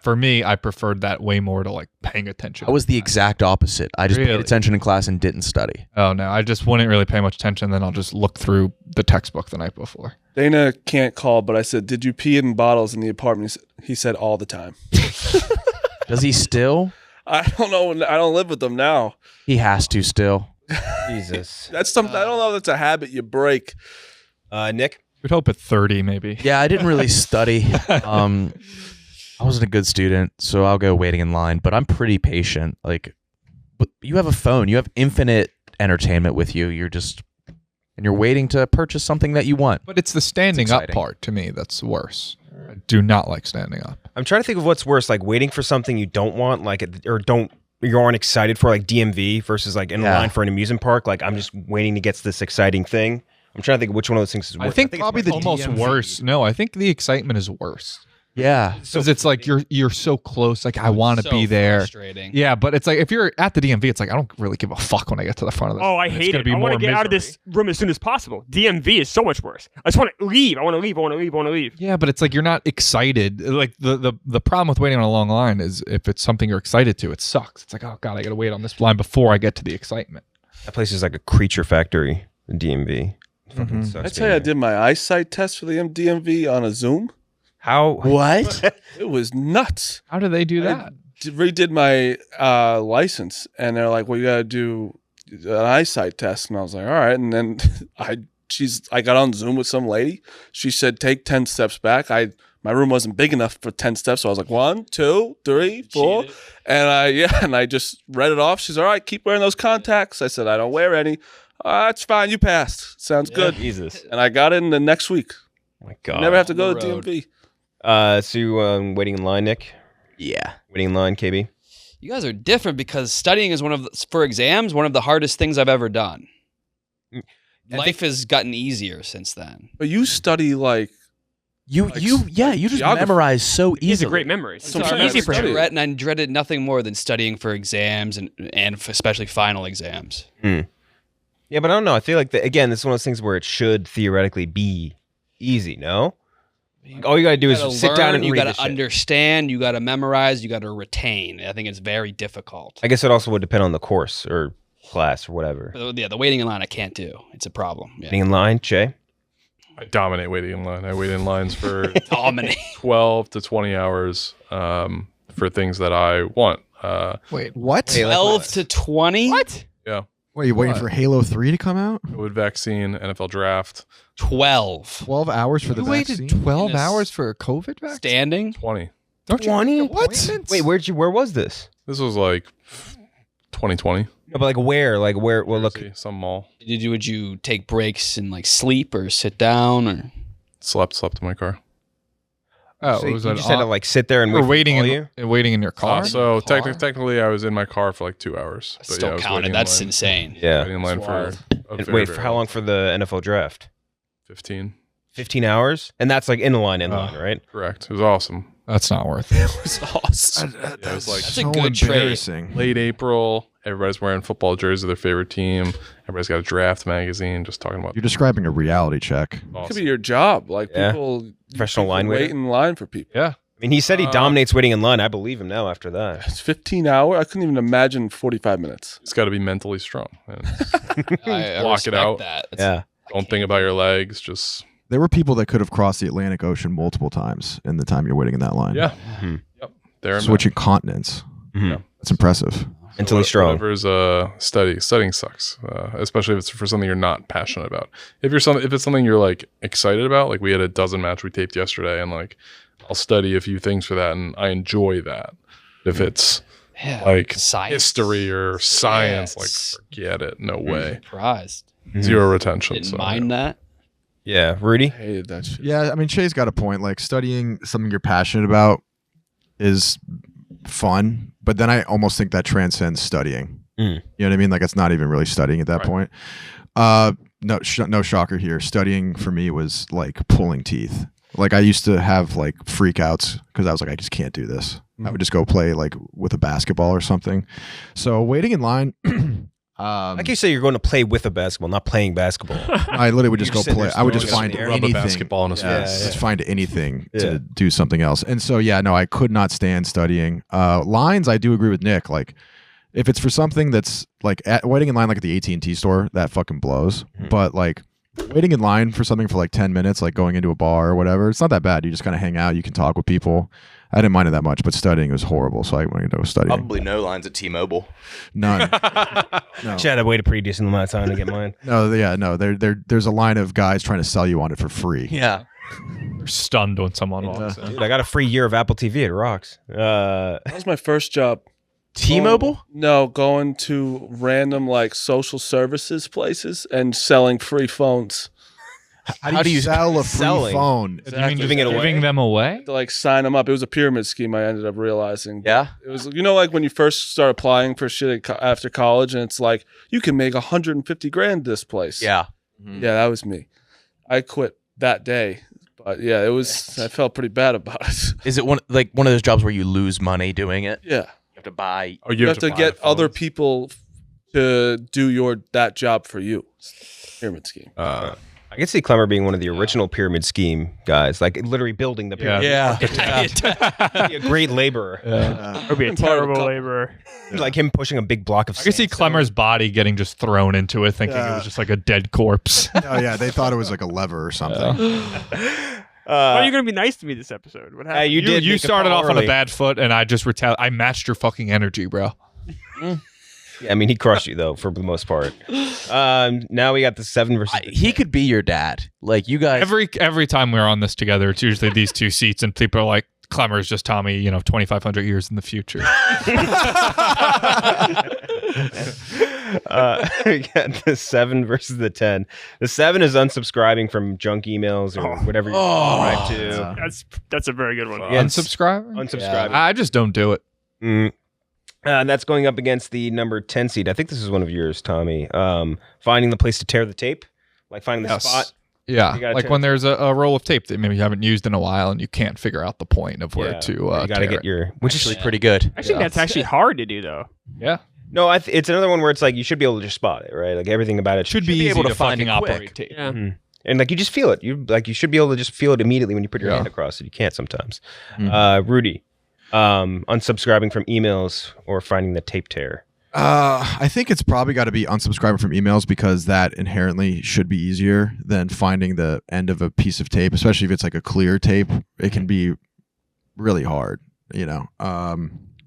For me, I preferred that way more to like paying attention. I was the exact opposite. I just Really? paid attention in class and didn't study. Oh no, I just wouldn't really pay much attention. Then I'll just look through the textbook the night before. Dana can't call, but I said, "Did you pee in bottles in the apartment?" He said, "All the time." Does he still? I don't know. I don't live with them now. He has to still. Jesus. That's something I don't know. If that's a habit you break. Nick? We'd hope at 30 maybe. Yeah, I didn't really study. I wasn't a good student, so I'll go waiting in line, but I'm pretty patient. Like, but you have a phone, you have infinite entertainment with you. And you're waiting to purchase something that you want. But it's the standing up exciting. part to me that's worse. I do not like standing up. I'm trying to think of what's worse, like waiting for something you don't want, like, you aren't excited for, like DMV versus like in line for an amusement park. Like, I'm just waiting to get to this exciting thing. I'm trying to think of which one of those things is worse. I think it's probably the almost DMV. worse. No, I think the excitement is worse. Yeah. Because it's like you're so close. Like I want to So be there. frustrating. Yeah, but it's like if you're at the DMV, it's like I don't really give a fuck when I get to the front of this. Oh, I It's hate gonna it. be I want to more get out of misery. this room as soon as possible. DMV is so much worse. I just want to leave. I want to leave. Yeah, but it's like you're not excited. Like the problem with waiting on a long line is if it's something you're excited to, it sucks. It's like, oh god, I gotta wait on this line before I get to the excitement. That place is like a creature factory, the DMV. Fucking sucks. I tell being you, I there. did my eyesight test for the DMV on a Zoom. How? What? It was nuts. How do they do that? Redid my license, and they're like, "Well, you got to do an eyesight test," and I was like, "All right." And then I got on Zoom with some lady. She said, "Take 10 steps back." My room wasn't big enough for 10 steps, so I was like, 1, 2, 3, 4, and I just read it off. She's all right. Keep wearing those contacts. I said, "I don't wear any." That's fine. You passed. Sounds good. Jesus. And I got in the next week. Oh my God. Never have to go to road. DMV. So you waiting in line, Nick? Yeah. Waiting in line, KB? You guys are different because studying is one of the hardest things I've ever done. life has gotten easier since then. But you study like You just geography. memorize so easily. He's a great memory. That's what I'm saying. easy for him. Study. And I dreaded nothing more than studying for exams and especially final exams. Yeah, but I don't know. I feel like again, this is one of those things where it should theoretically be easy. No, all you gotta do is sit down and you read gotta this shit. understand, you gotta memorize, you gotta retain. I think it's very difficult. I guess it also would depend on the course or class or whatever. But the waiting in line I can't do. It's a problem. Yeah. Waiting in line, Cheah. I dominate waiting in line. I wait in lines for Dominate. 12 to 20 hours for things that I want. Wait, what? Hey, like 12 what? to 20? What? Yeah. Wait, you waiting for Halo 3 to come out? COVID vaccine, NFL draft, 12. 12 hours for the You waited vaccine? 12 Yes. hours for a COVID vaccine? Standing? 20. Don't you 20? get appointments? Wait, where was this? This was like 2020. No, but like where? Like where? Well, look. Jersey, some mall. Would you take breaks and like sleep or sit down or? Slept in my car. Oh, So it you was just had to like sit there and wait we're for waiting all in, you? waiting in your car? So Car? technically, I was in my car for like 2 hours. But Still I was counted. waiting in That's line- insane. Yeah. Waiting in line for wild. a And very, wait, very for how long for the NFL draft? 15. 15 hours? And that's like in line, right? Correct. It was awesome. That's not worth it. It's awesome. Yeah, it was like That's a good trade. embarrassing. late April. Everybody's wearing football jerseys of their favorite team. Everybody's got a draft magazine. Just talking about You're describing a reality check. It could awesome. be your job. Like Yeah. people Professional line wait waiter. in line for people. Yeah. I mean, he said he dominates waiting in line. I believe him now after that. It's 15 hours. I couldn't even imagine 45 minutes. It's got to be mentally strong. And I Block it respect out. That. Yeah. don't think about your legs. Just There were people that could have crossed the Atlantic Ocean multiple times in the time you're waiting in that line. yeah. Mhm. Yep. There and Switching continents. Mhm. That's impressive. Mentally strong. Whatever's studying sucks, especially if it's for something you're not passionate about. If it's something you're like excited about, like we had a dozen match we taped yesterday, and like I'll study a few things for that, and I enjoy that. If it's Yeah. like Science. history or science, Yeah, it's- like forget it, no way, Surprised. zero retention. Didn't So, mind that. Yeah. Rudy? I hated that shit. Yeah, I mean, Cheah's got a point. Like, studying something you're passionate about is fun, but then I almost think that transcends studying. Mm. You know what I mean? Like, it's not even really studying at that Right. point. No shocker here. Studying for me was like pulling teeth. Like, I used to have like freakouts because I was like, I just can't do this. I would just go play like with a basketball or something. So waiting in line. Like you say, you're going to play with a basketball, not playing basketball. I literally would just You go sit there play. I would just throwing find it in the air. rub a anything. basketball in his Yeah, face. just find anything Yeah. to do something else. And so, yeah, no, I could not stand studying. Lines, I do agree with Nick. Like, if it's for something that's like waiting in line, like at the AT&T store, that fucking blows. But like waiting in line for something for like 10 minutes, like going into a bar or whatever, it's not that bad. You just kind of hang out. You can talk with people. I didn't mind it that much, but studying was horrible. So I went to go studying. Probably no lines at T-Mobile. None. Chad, I waited a pretty decent amount of time to get mine. No, yeah, no. There's a line of guys trying to sell you on it for free. Yeah. You're stunned when someone walks in. Dude, I got a free year of Apple TV. It rocks. That was my first job. T-Mobile? No, going to random like social services places and selling free phones. How do you sell a free selling? phone? You mean Giving it away? Giving them away? To like sign them up. It was a pyramid scheme. I ended up realizing. Yeah. It was, you know, like when you first start applying for shit after college, and it's like you can make 150 grand this place. Yeah. Yeah, that was me. I quit that day, but yeah, it was. I felt pretty bad about it. Is it one of those jobs where you lose money doing it? Yeah, You have to buy. Oh, you have to buy get the other phones. people to do that job for you. Pyramid scheme. I can see Klemmer being one of the original pyramid scheme guys, like literally building the pyramid. Yeah. He'd be a great laborer. Or be a Been part of a terrible couple. laborer. Like him pushing a big block of I can see sandstone. Klemmer's body getting just thrown into it, thinking it Yeah. was just like a dead corpse. Oh yeah, they thought it was like a lever or something. Why are you going to be nice to me this episode? What happened? you did. You make a started call off on early. a bad foot, and I just I matched your fucking energy, bro. Yeah, I mean, he crushed you though for the most part. Now we got the 7 versus. He could be your dad. Like you guys. Every time we're on this together, it's usually these two seats, and people are like, "Klemmer's just Tommy, 2,500 years in the future." We got the 7 versus the 10. The 7 is unsubscribing from junk emails or whatever you subscribe to. That's a very good one. Yeah, Unsubscribing? Unsubscribing. I just don't do it. And that's going up against the number 10 seed. I think this is one of yours, Tommy. Finding the place to tear the tape. Like finding the spot. Yeah, You gotta like tear when it. there's a roll of tape that maybe you haven't used in a while and you can't figure out the point of where to you gotta tear get it. your, which is Actually, pretty good. I think that's actually hard to do though. Yeah. no. It's another one where it's like you should be able to just spot it, right? Like everything about it Should be easy able to to find fucking it quick. operate tape. Yeah. and like you just feel it. You should be able to just feel it immediately when you put your Yeah. hand across it. You can't sometimes. Mhm. Rudy, unsubscribing from emails or finding the tape tear. I think it's probably got to be unsubscribing from emails because that inherently should be easier than finding the end of a piece of tape, especially if it's like a clear tape. It can be really hard, you know.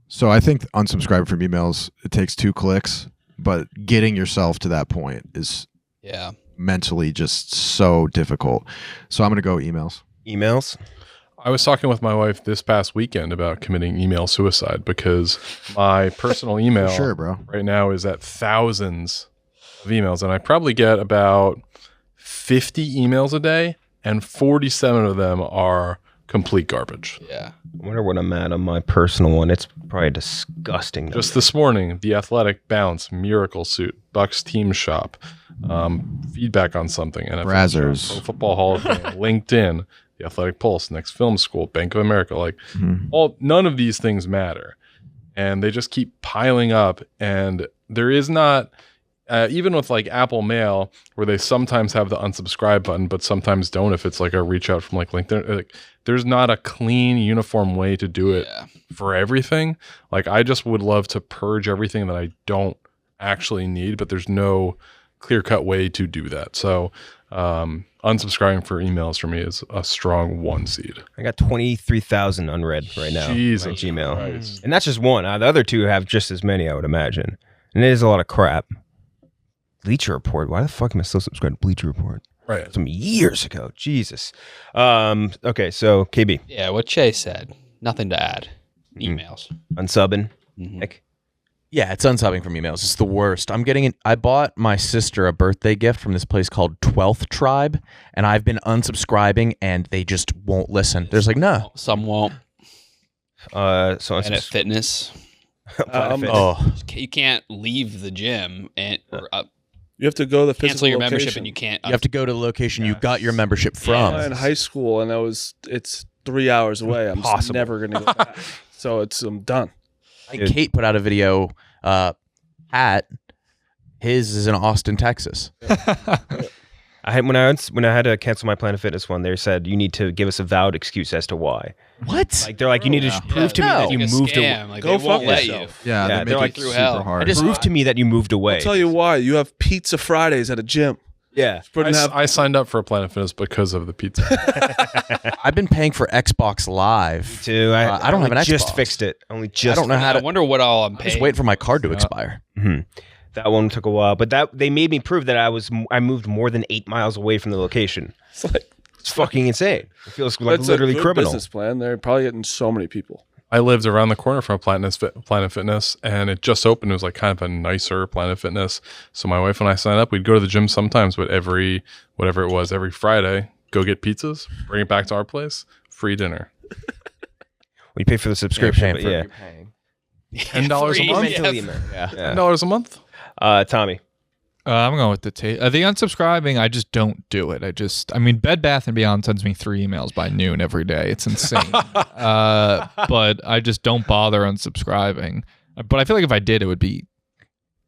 So I think unsubscribing from emails, it takes 2 clicks, but getting yourself to that point is Yeah. mentally just so difficult. So I'm going to go emails. Emails. I was talking with my wife this past weekend about committing email suicide because my personal email Sure, bro. right now is at thousands of emails, and I probably get about 50 emails a day, and 47 of them are complete garbage. Yeah. I wonder what I'm at on my personal one. It's probably disgusting. Just this morning, The Athletic Bounce, Miracle Suit, Bucks Team Shop, feedback on something, NFL Brazzers. Pro Football Hall of Fame, LinkedIn, The Athletic Pulse, Next Film School, Bank of America, like none of these things matter, and they just keep piling up. And there is not even with like Apple Mail, where they sometimes have the unsubscribe button, but sometimes don't. If it's like a reach out from like LinkedIn, like, there's not a clean, uniform way to do it for everything. Like I just would love to purge everything that I don't actually need, but there's no clear-cut way to do that. So unsubscribing for emails for me is a strong 1 seed. I got 23,000 unread right now. Jesus on Gmail. Christ. And that's just one. The other 2 have just as many, I would imagine. And it is a lot of crap. Bleacher Report. Why the fuck am I still subscribed to Bleacher Report? Right. Some years ago. Jesus. Okay, so KB. Yeah, what Cheah said. Nothing to add. Emails. Unsubbing. Mhm. Nick. Yeah, it's unsubbing from emails. It's the worst. I bought my sister a birthday gift from this place called 12th Tribe, and I've been unsubscribing, and they just won't listen. There's like, no. Some won't. So Planet Fitness. Planet Fitness. Oh, You can't leave the gym and or, You have to go to the physical cancel your location. membership, and you can't. you have to go to the location you got your membership from. in high school, and it's 3 hours away. I'm just Impossible. never gonna go back. So I'm done. I think Kate put out a video. Pat, his is in Austin, Texas. When I had to cancel my Planet Fitness one, they said you need to give us a valid excuse as to why. What? Like they're like, you need to prove to me No. that you Like a moved away. scam. Like, Go they won't fuck let yourself. Yeah, Yeah, they they're make like it through super hell. hard. Prove to me that you moved away. I'll tell you why. You have Pizza Fridays at a gym. Yeah. I signed up for Planet Fitness because of the pizza. I've been paying for Xbox Live. Too. I don't have an just Xbox. fixed it. Only just. I don't know how I to. wonder what all I'm I'm paying. just waiting for my card to expire. That one took a while, but they made me prove that I moved more than 8 miles away from the location. It's like It's fucking insane. It feels like that's literally a good criminal. business plan. They're probably getting so many people. I lived around the corner from Planet Fitness, and it just opened. It was like kind of a nicer Planet Fitness. So my wife and I signed up. We'd go to the gym sometimes, but every Friday, go get pizzas, bring it back to our place, free dinner. We pay for the subscription, You're but yeah. paying. $10 a Free, month. yeah. Yeah. $10 a month. Tommy. I'm going with the the unsubscribing. I just don't do it. I mean, Bed Bath & Beyond sends me 3 emails by noon every day. It's insane. But I just don't bother unsubscribing. But I feel like if I did, it would be,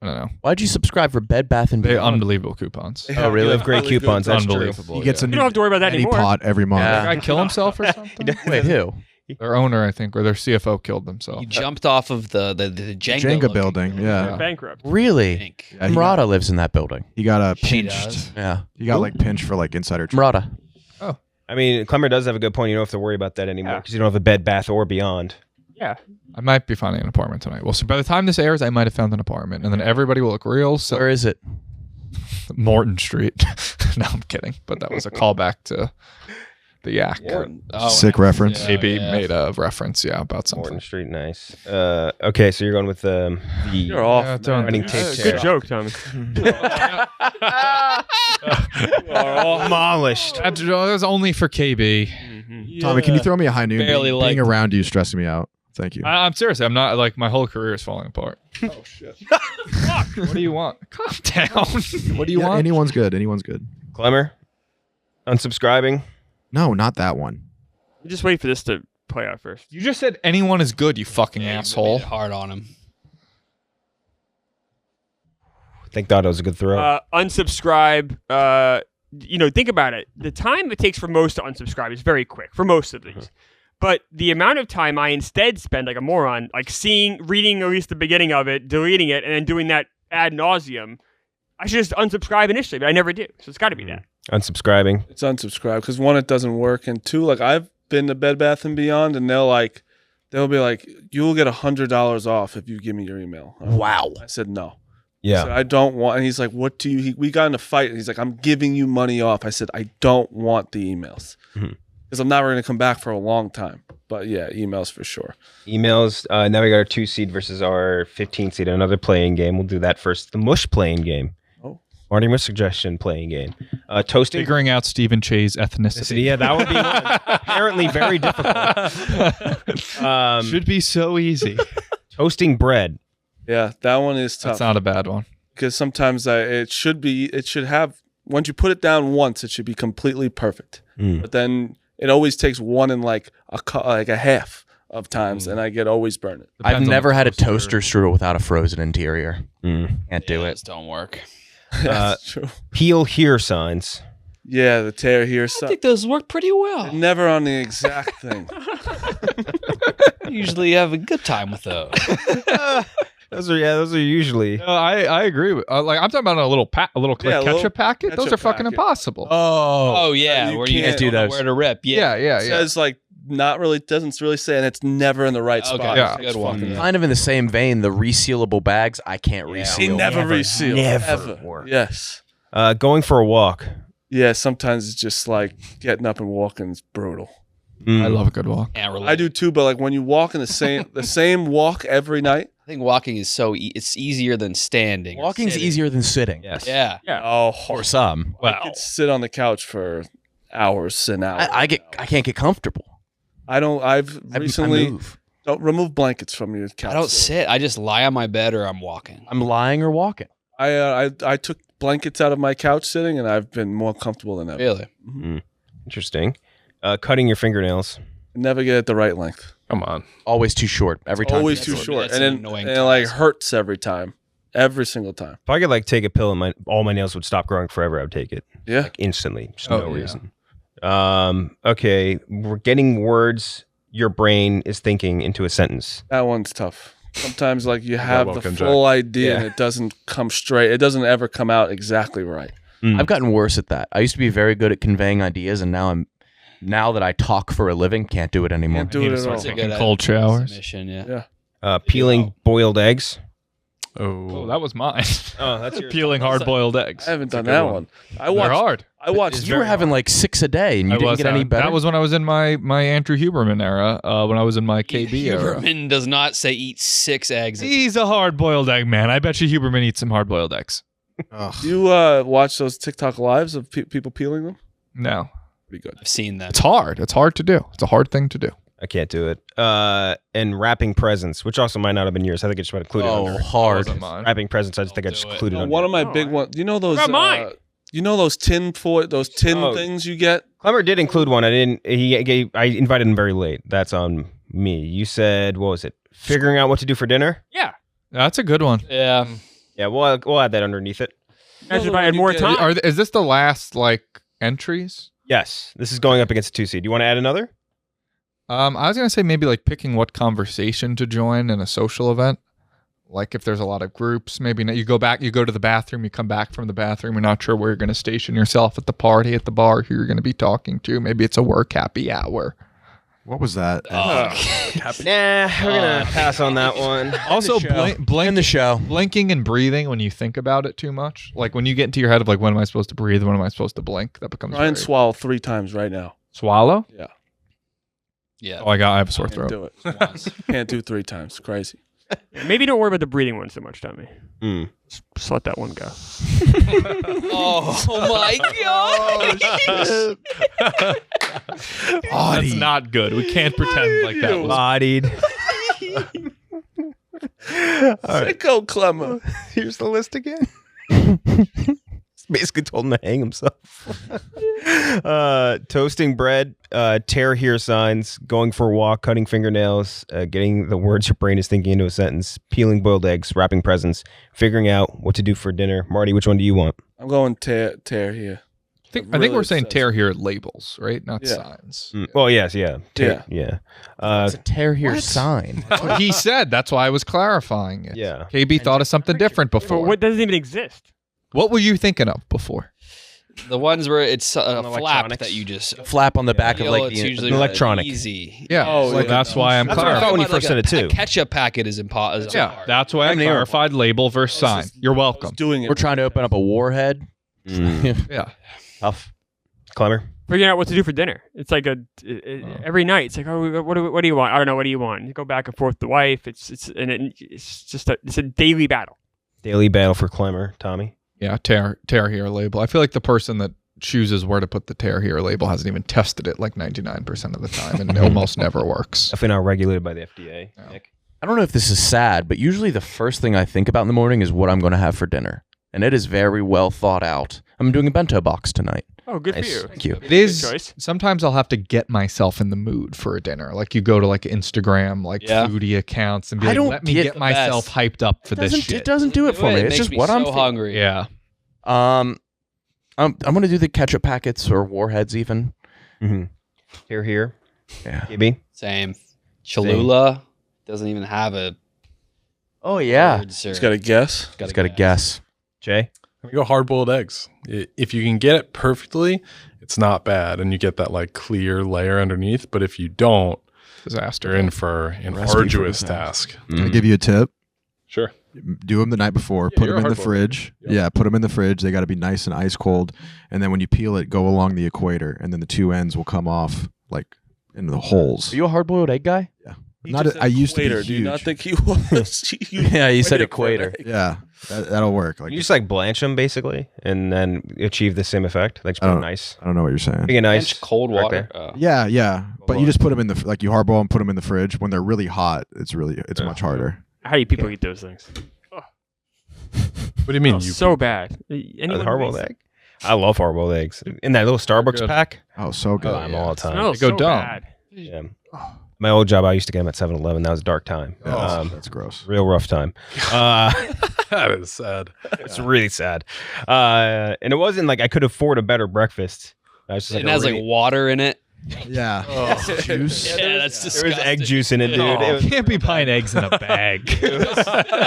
I don't know, Why'd you subscribe for Bed Bath and they're Beyond? unbelievable coupons. Oh, really? You have great Really good coupons. That's true. Unbelievable. He gets a You new don't have to worry about that penny anymore. pot every month. Yeah. Did guy kill himself or something? Wait, who? Their owner, I think, or their CFO killed themselves. He jumped off of the Jenga, Jenga looking building, yeah. Yeah. Bankrupt. Really? bank. Yeah, he Murata lives in that building. He got She pinched. does. Yeah. He got like pinched for like insider. Murata. I mean, Klemmer does have a good point. You don't have to worry about that anymore Yeah. because you don't have a Bed Bath or Beyond. Yeah. I might be finding an apartment tonight. Well, so by the time this airs, I might have found an apartment, and then everybody will look real. So Where is it? Morton Street. No, I'm kidding. But that was a callback to the Yak. Oh, Sick reference. yeah. Maybe made a reference, about something. Morton Street, nice. Okay, so you're going with the. You're off. Yeah, don't- Running tape Good tear. joke, Tommy. Demolished. That was only for KB. Tommy, can you throw me a high noon? Barely Being liked around you is stressing me out. Thank you. I'm serious. I'm not like my whole career is falling apart. Oh shit. What do you want? Calm down. What do you Yeah, want? anyone's good. Anyone's good. Klemmer, unsubscribing. No, not that one. Just wait for this to play out first. You just said anyone is good, you fucking asshole. Hard on him. Thank God it was a good throw. Unsubscribe. Think about it. The time it takes for most to unsubscribe is very quick for most of these. But the amount of time I instead spend like a moron, like reading at least the beginning of it, deleting it, and then doing that ad nauseum, I should just unsubscribe initially, but I never do. So it's got to be that. Unsubscribing. It's unsubscribe because one, it doesn't work, and two, like I've been to Bed Bath and Beyond, and they'll be like, you'll get $100 off if you give me your email. Wow. I said no. Yeah. I said, I don't want. And he's like, what do you? We got in a fight, and he's like, I'm giving you money off. I said, I don't want the emails because I'm not going to come back for a long time. But yeah, emails for sure. Emails. Now we got our 2 seed versus our 15 seed. Another playing game. We'll do that first. The Mush playing game. Oh. Marty Mush suggestion playing game. Toasting. Figuring out Stephen Cheah's ethnicity. Yeah, that would be one. Apparently very difficult. Should be so easy. Toasting bread. Yeah, that one is tough. That's not a bad one. Because sometimes it should have, once you put it down once, it should be completely perfect. But then it always takes one in like a half of times, and I get always burn it. I've never had a toaster strudel without a frozen interior. Can't do it. Those don't work. That's true. Peel here signs. Yeah, the tear here I sucks. think those work pretty well. Never on the exact thing. Usually have a good time with those. Those are usually. I agree with. Like I'm talking about a little ketchup packet. Those ketchup are fucking packet. impossible. Oh yeah, you where you can't do do those. those. Where to rip. Yeah. It says like doesn't really say, and it's never in the right Okay, spot. yeah. It's Good one. fucking- Kind of in the same vein, the resealable bags, I can't They reseal. never reseal. never Ever. work. Yes. Going for a walk. Yeah, sometimes it's just like getting up and walking is brutal. I love a good walk. Can't relate. I do too, but like when you walk in the same walk every night. I think walking is it's easier than standing. or Walking's sitting. easier than sitting. Yes. Yeah. Oh, For some. I could sit on the couch for hours and hours. I can't get comfortable. I've I recently move. don't remove blankets from your couch. I don't sit. I just lie on my bed or I'm walking. I'm lying or walking. I took blankets out of my couch sitting, and I've been more comfortable than ever. Really? Interesting. Cutting your fingernails. Never get it the right length. Come on. Always too short. Every time. Always That's too a- short, that's and an then annoying and it like task. hurts every time, every single time. If I could like take a pill and all my nails would stop growing forever, I would take it Yeah. like instantly. Just Oh, no yeah. reason. Okay. We're getting words your brain is thinking into a sentence. That one's tough. Sometimes like you have well, the KenJac. full idea and Yeah. it doesn't come straight. It doesn't ever come out exactly right. I've gotten worse at that. I used to be very good at conveying ideas, and now that I talk for a living, can't do it anymore. Can't do it at all. It's a Taking good cold showers. submission, yeah. Yeah. Peeling boiled eggs. Oh, that was mine. Oh, that's yours. Peeling hard-boiled eggs. I haven't done good that one. one. I They're watched. hard. I watched. You were having like 6 a day, and you I didn't was get any having- better. That was when I was in my Andrew Huberman era. When I was in my KB era. Huberman does not say eat 6 eggs. He's a hard-boiled egg man. I bet you Huberman eats some hard-boiled eggs. Ugh. Do you watch those TikTok lives of people peeling them? No, Pretty good. I've seen them. it's hard. It's hard to do. It's a hard thing to do. I can't do it. And wrapping presents, which also might not have been yours. I think I just want to include it Oh, under hard. Wasn't mine. wrapping presents. I just think I Don't just do it. included under. One of my Oh, big I- ones. You know those. What about mine? You know those tin Oh. things you get. Klemmer did include one. I didn't. I invited him very late. That's on me. You said what was it? Figuring out what to do for dinner. Yeah. That's a good one. Yeah. Yeah, we'll add that underneath it. Imagine the if I one had you more get- time. Is this the last like entries? Yes, this is going up against a 2 seed. You want to add another? I was gonna say maybe like picking what conversation to join in a social event. Like if there's a lot of groups, maybe not, you go to the bathroom, you come back from the bathroom, you're not sure where you're gonna station yourself at the party, at the bar, who you're gonna be talking to. Maybe it's a work happy hour. What was that? Nah, we're gonna pass on that one. Also, In the show. blinking and breathing when you think about it too much. Like when you get into your head of like, when am I supposed to breathe? When am I supposed to blink? That becomes Try and very- swallow 3 times right now. swallow. Yeah. Oh, I have a sore Can't throat. do it. Can't do 3 times. Crazy. Maybe don't worry about the breathing one so much, Tommy. Mm. Just let that one go. Oh my god. That's not good. We can't pretend like that was. Bodied. Sicko Klemmer. Here's the list again. Basically told him to hang himself. Toasting bread, tear here signs, going for a walk, cutting fingernails, getting the words your brain is thinking into a sentence, peeling boiled eggs, wrapping presents, figuring out what to do for dinner. Marty, which one do you want? I'm going tear here. I think we're saying tear here labels, right? Not signs. Well, yes, yeah. Yeah. It's a tear here sign. That's what he said. That's why I was clarifying it. Yeah. KB thought of something different before. What doesn't even exist? What were you thinking of before? The ones where it's a flap electronics. that you just Flap on the back of feel, like it's the usually electronic. easy. Yeah, that's why I'm That's what I thought clarifying. when you first said it too. A ketchup packet is impossible. Yeah, that's why I clarified label versus sign. You're welcome. Doing it. We're trying to open up a warhead. Yeah. Tough. Klemmer? Figuring out what to do for dinner. It's like every night. It's like, oh, what do you want? I don't know. What do you want? You go back and forth with the wife. It's just a daily battle. Daily battle for Klemmer. Tommy? Yeah, tear here label. I feel like the person that chooses where to put the tear here label hasn't even tested it like 99% of the time, and it almost never works. Definitely not regulated by the FDA. No. Nick? I don't know if this is sad, but usually the first thing I think about in the morning is what I'm going to have for dinner. And it is very well thought out. I'm doing a bento box tonight. Oh, good Nice. for you. Thank you. It is. Good choice. Sometimes I'll have to get myself in the mood for a dinner. Like you go to like Instagram, like Yeah. foodie accounts, and be I like, don't let me get get the myself best. hyped up for this It shit. doesn't do it for me. It's makes just me what so I'm thinking. hungry. Yeah. I'm going to do the ketchup packets or warheads even. Here. Yeah. KB? Same. Cholula doesn't even have a Oh, yeah. word, sir. Just got to guess. Just got to guess. Jay? I'm gonna go hard-boiled eggs. If you can get it perfectly, it's not bad, and you get that like clear layer underneath. But if you don't, Disaster. you're in for an Recipe for arduous disaster. task. Can I give you a tip? Sure. Do them the night before. Yeah, Put you're them a in the hard-boiled. fridge. Yep. Yeah, put them in the fridge. They got to be nice and ice cold. And then when you peel it, go along the equator, and then the two ends will come off like in the holes. Are you a hard-boiled egg guy? He Not just a- said I used to be equator. Do you not huge. think he was? Yeah, you said waited for equator. an egg. Yeah, that'll work. Like You just like blanch them basically and then achieve the same effect. Like just I put don't- nice. I don't know what you're saying. Being nice. Bench cold right water. there. Yeah, but you water. just put them in the like you hardboil and put them in the fridge. When they're really hot, it's much harder. How do you people eat those things? What do you mean? Oh, You so bad. The Anyone hard-boiled makes- egg. I love hard-boiled eggs. In that little Starbucks good. pack. Oh, so good. I'm all the time. Smells They go so dumb. bad. Yeah. My old job, I used to get them at 7-Eleven. That was a dark time. Yeah, that's gross. Real rough time. that is sad. It's really sad. And it wasn't like I could afford a better breakfast. I was just It has like water in it. Yeah, juice. Yeah, that's there disgusting. was egg juice in it, dude. Oh, It was- you can't be buying eggs in a bag.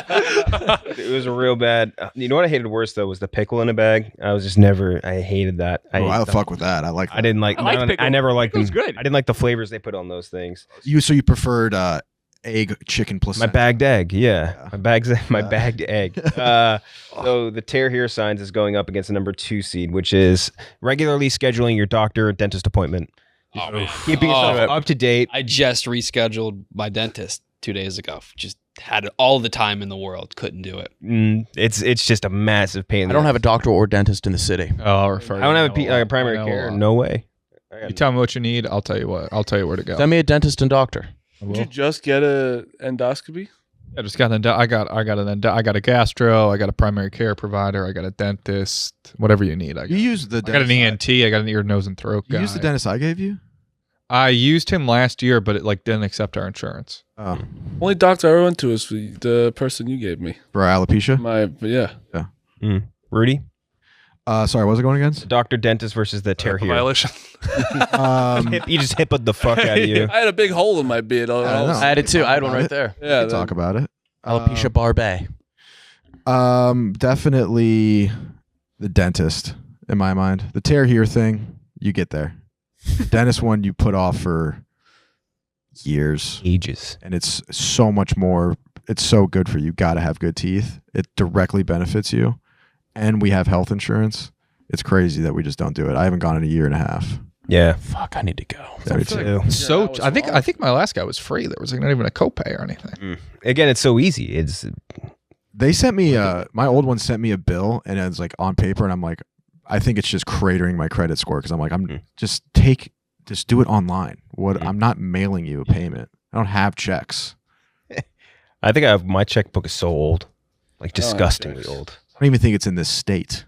It was a real bad. You know what I hated worse though was the pickle in a bag. I was just never. I hated that. I fuck with that. I like. I didn't like. I like I pickle. never liked them. Pickle's good. I didn't like the flavors they put on those things. you. So you preferred egg, chicken, placenta. My bagged egg, yeah. My Yeah. bagged egg. So the tear here signs is going up against the number 2 seed, which is regularly scheduling your doctor or dentist appointment. Oh, man. Keeping yourself up to date. I just rescheduled my dentist 2 days ago. Just had all the time in the world. Couldn't do it. It's just a massive pain. in I the don't have a doctor or dentist in the city. Oh, I'll refer. I don't have a primary care. No way. You tell me what you need. I'll tell you what. I'll tell you where to go. Send me a dentist and doctor. I Did will. you just get a endoscopy? I just got I got a gastro. I got a primary care provider. I got a dentist. Whatever you need. I got. You used the. I got an ENT. I got an ear, nose, and throat guy. You used the dentist I gave you. I used him last year, but it like didn't accept our insurance. Oh, Only doctor I ever went to was the person you gave me. for alopecia. Rudy, Sorry, what was it going against? doctor dentist versus the tear here. Violation. You just hippoed the fuck out of you. I had a big hole in my beard. I know. I had it too. I had one right there. Yeah, We'll talk about it. Alopecia Barbet. Definitely the dentist in my mind. The tear here thing, you get there. The dentist one you put off for years, Ages. and it's so much more. It's so good for you. Got to have good teeth. It directly benefits you, and we have health insurance. It's crazy that we just don't do it. I haven't gone in a year and a half. Yeah. Fuck, I need to go. Yeah, me too. So that was I think wrong. my last guy was free. There was like not even a copay or anything. Again, it's so easy. It's They sent me my old one sent me a bill, and it's like on paper, and I'm like, I think it's just cratering my credit score because I'm like, just do it online. I'm not mailing you a payment. I don't have checks. I think my checkbook is so old, like don't have disgustingly checks. old. I don't even think it's in this state.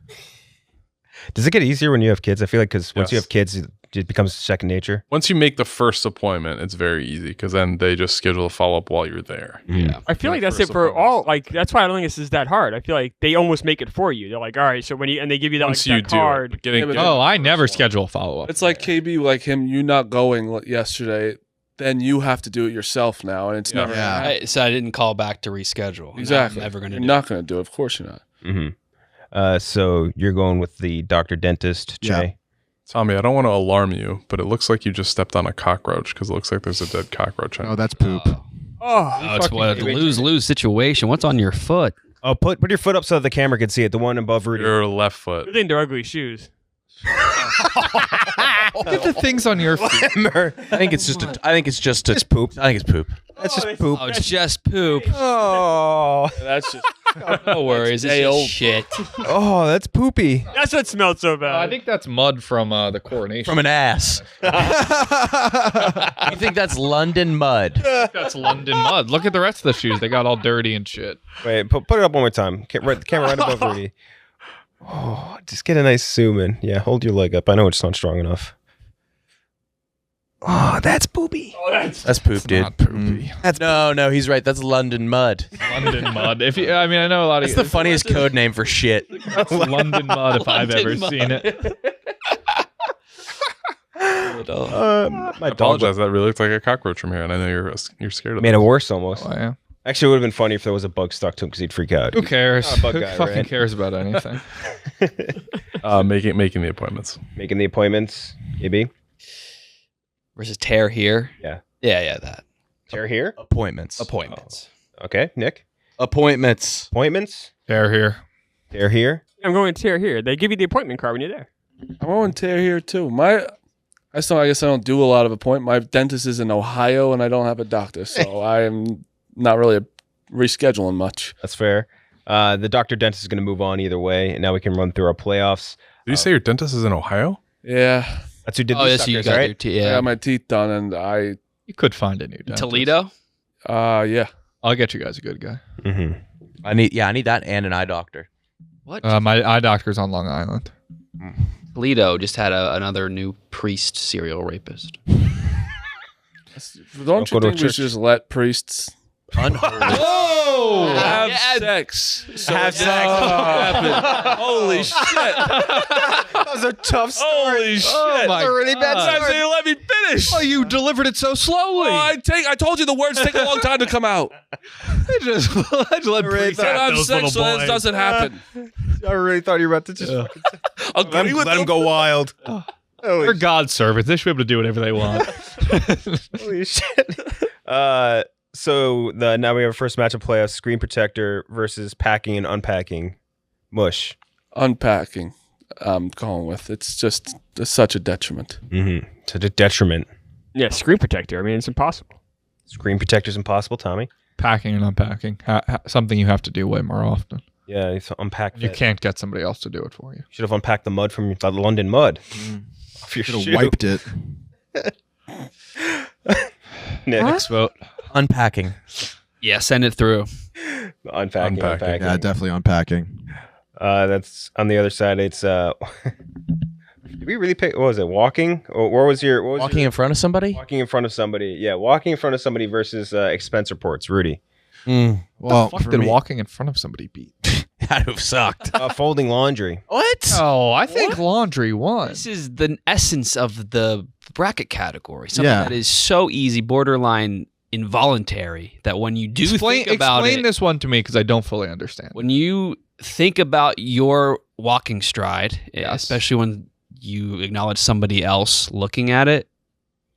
Does it get easier when you have kids? I feel like because once you Yes. have kids, it becomes second nature. Once you make the first appointment, it's very easy because then they just schedule a follow up while you're there. Yeah. I feel like that's it First for appointments. all. Like that's why I don't think this is that hard. I feel like they almost make it for you. They're like, all right, so when you and they give you that, Once like, you that do card. it, getting, Yeah, but getting- Oh, I never schedule a follow up. It's like KB, like him, you not going yesterday, then you have to do it yourself now, and it's Yeah. never. Yeah. gonna happen. So I didn't call back to reschedule. Exactly. I'm never going to You're do not going to do it. Of course you're not. Mm-hmm. So you're going with the doctor dentist, Yeah. Cheah. Tommy, I don't want to alarm you, but it looks like you just stepped on a cockroach because it looks like there's a dead cockroach. Oh, that's poop. Oh, Oh, it's what a lose-lose situation. What's on your foot? Oh, put your foot up so the camera can see it. The one above Rudy. Your left I foot. think they're ugly shoes. Look at the things on your feet. I think it's just. I think it's just poop. I think it's poop. That's just poop. Oh, it's just poop. Oh, That's just. No worries. It's day just old. shit. oh, that's poopy. That's what smelled so bad. I think that's mud from the coronation. From an ass. You think that's London mud? That's London mud. Look at the rest of the shoes. They got all dirty and shit. Wait, put it up one more time. The camera right above Rudy. Oh, just get a nice zoom in. Yeah, hold your leg up. I know it's not strong enough. Oh, that's poopy. Oh, That's poop, dude. Not poopy. No, he's right. That's London mud. London mud. If you, I mean, I know a lot of That's the funniest code name for shit. That's London mud if I've ever London seen it. My I dog apologize. That really looked like a cockroach from here, and I know you're scared of made that. it worse almost. Oh, yeah. Actually, it would have been funny if there was a bug stuck to him because he'd freak out. Who cares? Not a bug Who guy, fucking right? cares about anything? Making the appointments. Making the appointments. AB? Versus tear here. Yeah. Yeah, that. Chair here. Appointments. Appointments. Okay, Nick. Appointments. Appointments. Hair here. Chair here. I'm going to tear here. They give you the appointment card when you're there. I'm going to tear here too. I guess I don't do a lot of appointments. My dentist is in Ohio, and I don't have a doctor, so I am not really rescheduling much. That's fair. The doctor dentist is going to move on either way, and now we can run through our playoffs. Did you say your dentist is in Ohio? Yeah, That's who did Oh, these yes, you suckers, got right? your I yeah. got my teeth done, and You could find a new dentist. Toledo. yeah. I'll get you guys a good guy. Mm-hmm. I need that and an eye doctor. What? My eye doctor's on Long Island. Toledo just had another new priest serial rapist. Don't go you to a think we church. should just let priests Unholy. have Yeah. sex? So Have it's sex. not gonna happen. Holy shit! That was a tough Holy shit! my a really bad Sometimes start. they let me finish. you delivered it so slowly. Oh, I told you the words take a long time to come out. I just let really Can't have sex, so this doesn't happen. I really thought you were about to just Agree with let him them? go wild. They're God's servants. They should be able to do whatever they want. Holy shit. So now we have a first match of playoffs: screen protector versus packing and unpacking. Mush. Unpacking. I'm going with it's such a detriment. Mm-hmm. To the detriment. Yeah, screen protector. I mean, it's impossible. Screen protector's impossible, Tommy. Packing and unpacking. Something you have to do way more often. Yeah, you unpack. You can't get somebody else to do it for you. Should have unpacked the mud from the London mud off your Should shoe. have wiped it. Nick. Next vote. Unpacking. Yeah, send it through. Unpacking. Unpacking. Yeah, definitely unpacking. That's on the other side. It's did we really pick? What was it? Walking? Or what was your Walking in front of somebody? walking in front of somebody? Yeah, walking in front of somebody versus expense reports. Rudy. Well, Fuck for did me- walking in front of somebody beat? That'd have sucked. Folding laundry. What? Oh, I think laundry won. This is the essence of the bracket category. Something Yeah. that is so easy, borderline involuntary, that when you do think about explain it, this one to me because I don't fully understand. when you think about your walking stride, Yes. especially when you acknowledge somebody else looking at it,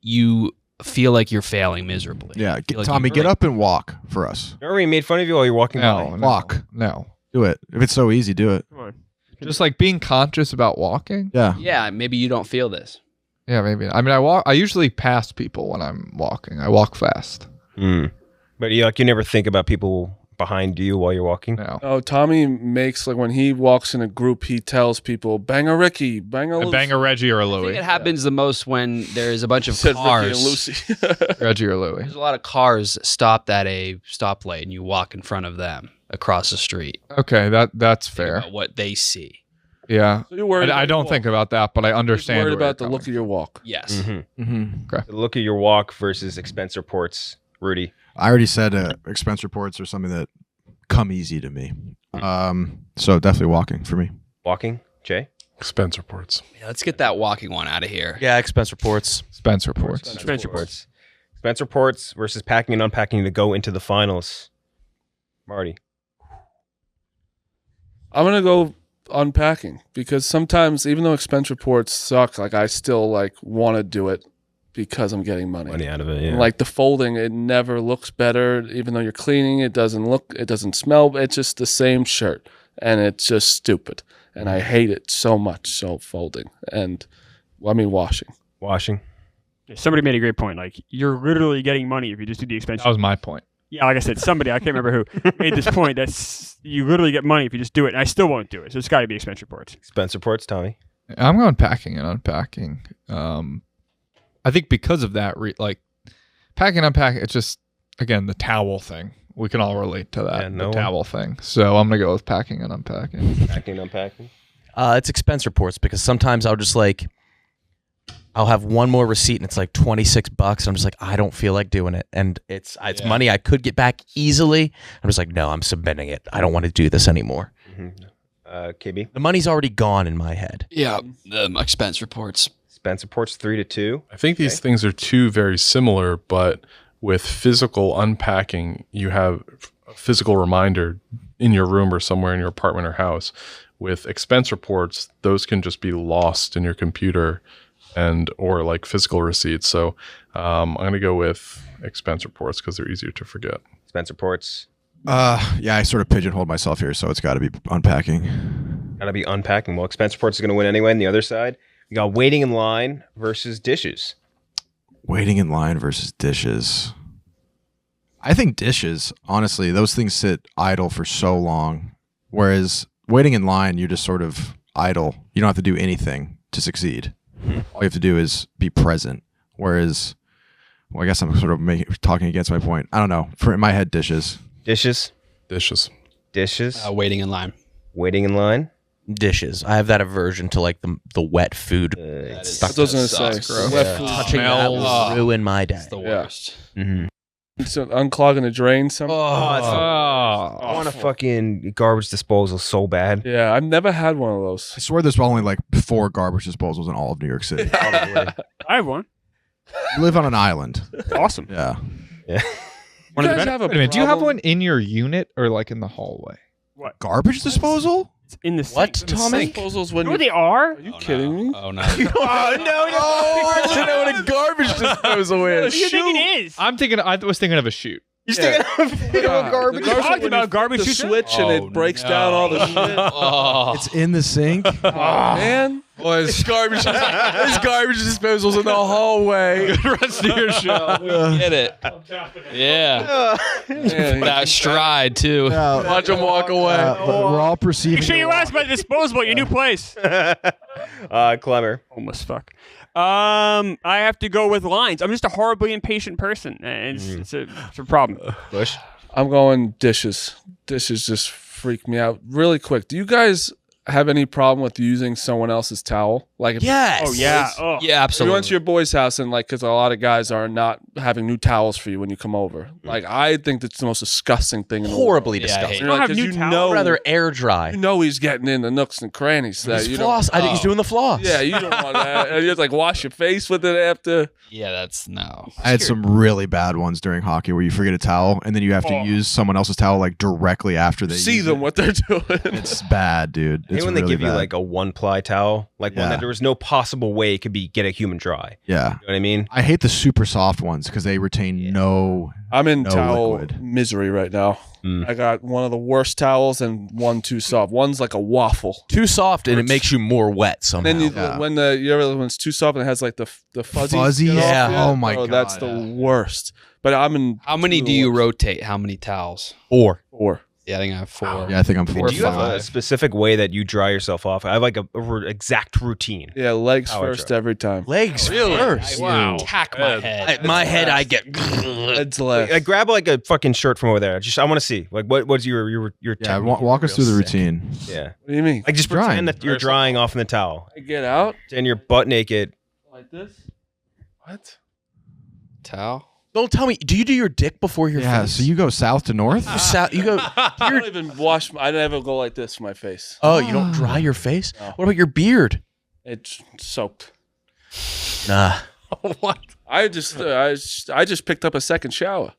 you feel like you're failing miserably. Yeah, Feel like Tommy, you're get right. up and walk for us. Remember we made fun of you while you're walking No, by? no, Walk. No. Do it. If it's so easy, do it. Come on. Just like being conscious about walking. Yeah. Yeah, maybe you don't feel this. Yeah, maybe. I mean, I usually pass people when I'm walking. I walk fast. But you never think about people behind you while you're walking. No. Oh, Tommy makes when he walks in a group, he tells people, "Bang a Ricky, bang a I Lucy." bang a Reggie or a I think Louie. it happens the most when there's a bunch of Said Ricky and cars. Lucy. Reggie or Louie. There's a lot of cars stopped at a stoplight, and you walk in front of them across the street. Okay, that's Think fair. about what they see. Yeah. So you're worried. I don't think about that, but I Just understand. worried where about you're the look of coming your walk. Yes. The look of your walk versus expense reports. Rudy. I already said expense reports are something that come easy to me. So definitely walking for me. Walking. Jay. Expense reports. Yeah, let's get that walking one out of here. Yeah, expense reports. Expense reports. Expense reports. Expense reports versus packing and unpacking to go into the finals. Marty. I'm gonna go unpacking because sometimes, even though expense reports suck, like I still like want to do it because I'm getting money. Out of it, yeah. Like the folding, it never looks better. Even though you're cleaning, it doesn't smell. It's just the same shirt, and it's just stupid. And I hate it so much. So folding and, washing. Washing. Somebody made a great point. Like, you're literally getting money if you just do the expense. That was my point. Yeah, like I said, somebody, I can't remember who, made this point. That's you literally get money if you just do it. And I still won't do it. So it's got to be expense reports. Expense reports, Tommy. I'm going packing and unpacking. I think because of that, like packing and unpacking, it's just, again, the towel thing. We can all relate to that, the towel thing. So I'm going to go with packing and unpacking. Packing and unpacking. It's expense reports because sometimes I'll have one more receipt and it's like $26 and I'm just like, I don't feel like doing it. And it's money I could get back easily. I'm just like, no, I'm submitting it. I don't want to do this anymore. KB. The money's already gone in my head. Yeah, the expense reports. Expense reports 3-2. I think these things are two very similar, but with physical unpacking, you have a physical reminder in your room or somewhere in your apartment or house. With expense reports, those can just be lost in your computer or like physical receipts. So I'm going to go with expense reports because they're easier to forget. Expense reports. Yeah, I sort of pigeonholed myself here, so it's got to be unpacking. Got to be unpacking. Well, expense reports is going to win anyway. On the other side, we got waiting in line versus dishes. Waiting in line versus dishes. I think dishes, honestly, those things sit idle for so long. Whereas waiting in line, you're just sort of idle. You don't have to do anything to succeed. All you have to do is be present. Whereas, I guess I'm sort of talking against my point. I don't know. In my head, dishes. Dishes. Waiting in line. Waiting in line. Dishes. I have that aversion to like the wet food. That's what I was gonna say. Gross. Wet food Touching that will ruin my day. It's the worst. So unclogging a drain. I want a fucking garbage disposal so bad. Yeah, I've never had one of those. I swear there's only like 4 garbage disposals in all of New York City. I have one. You live on an island. Awesome. Yeah. One of the guys better. have a Wait a minute, do you have problem? one in your unit or like in the hallway? Garbage disposal? It's in the What, sink. Tommy? Disposals You when know what you they are? Are you kidding me? Oh, no. I know what a garbage disposal What is. do you think it is? I was thinking of a chute. You're thinking of garbage. We talked about garbage the chutes. switch and it breaks down all the shit. Oh. It's in the sink. Man, This garbage disposals in the hallway. Rest of your show. Get it. Yeah. man That stride, too. Watch them walk away. But we're all perceiving. Make sure you it ask about the disposable at your new place. Klemmer. Almost fuck. I have to go with lines. I'm just a horribly impatient person. And it's a problem. Bush. I'm going dishes. Dishes just freak me out really quick. Do you guys have any problem with using someone else's towel? Like, if Yes. Oh, yeah. Oh. Yeah, if you went to absolutely. your boy's house and like, because a lot of guys are not having new towels for you when you come over. Like, I think that's the most disgusting thing in the world. Horribly Yeah, I hate disgusting. it. You don't have 'cause new you towels? know, I'd rather air dry. you know he's getting in the nooks and crannies that He's you floss. don't. He's doing the floss. Yeah, you don't want that. And you have to like wash your face with it after. Yeah, that's no. I had some really bad ones during hockey where you forget a towel and then you have to use someone else's towel like directly after they See use them it. what they're doing. It's bad, dude. Hey, It's when they really give you bad. like a 1-ply towel, like one Yeah. that there was no possible way it could get a human dry. Yeah. You know what I mean? I hate the super soft ones because they retain no. I'm in No towel liquid. misery right now. Mm. I got one of the worst towels and one too soft. One's like a waffle. Too soft and it makes you more wet somehow. And then Yeah. when the other one's too soft and it has like the fuzzies. Fuzzy? get off Yeah. it, Oh my that's God. the worst. But I'm in. How many two do you worst. rotate? How many towels? Or Four. Yeah, I think I have 4. Yeah, I think I'm 4 or Do you have a 5. specific way that you dry yourself off? I have like a exact routine. Yeah, legs How I first try. every time. Legs first. Wow. Attack my head. My head, I get. Legs last. I grab like a fucking shirt from over there. I want to see like what's your Yeah, technique? walk us through the Real sick. routine. Yeah, What do you mean? like just Drying. pretend that you're drying off in the towel I get out and you're butt naked. like this. What? Towel. Don't tell me. Do you do your dick before your Yeah, face? so you go south to north? You go. I don't even wash. I never go like this for my face. Oh, you don't dry your face? No. What about your beard? It's soaked. Nah. What? I just picked up a second shower.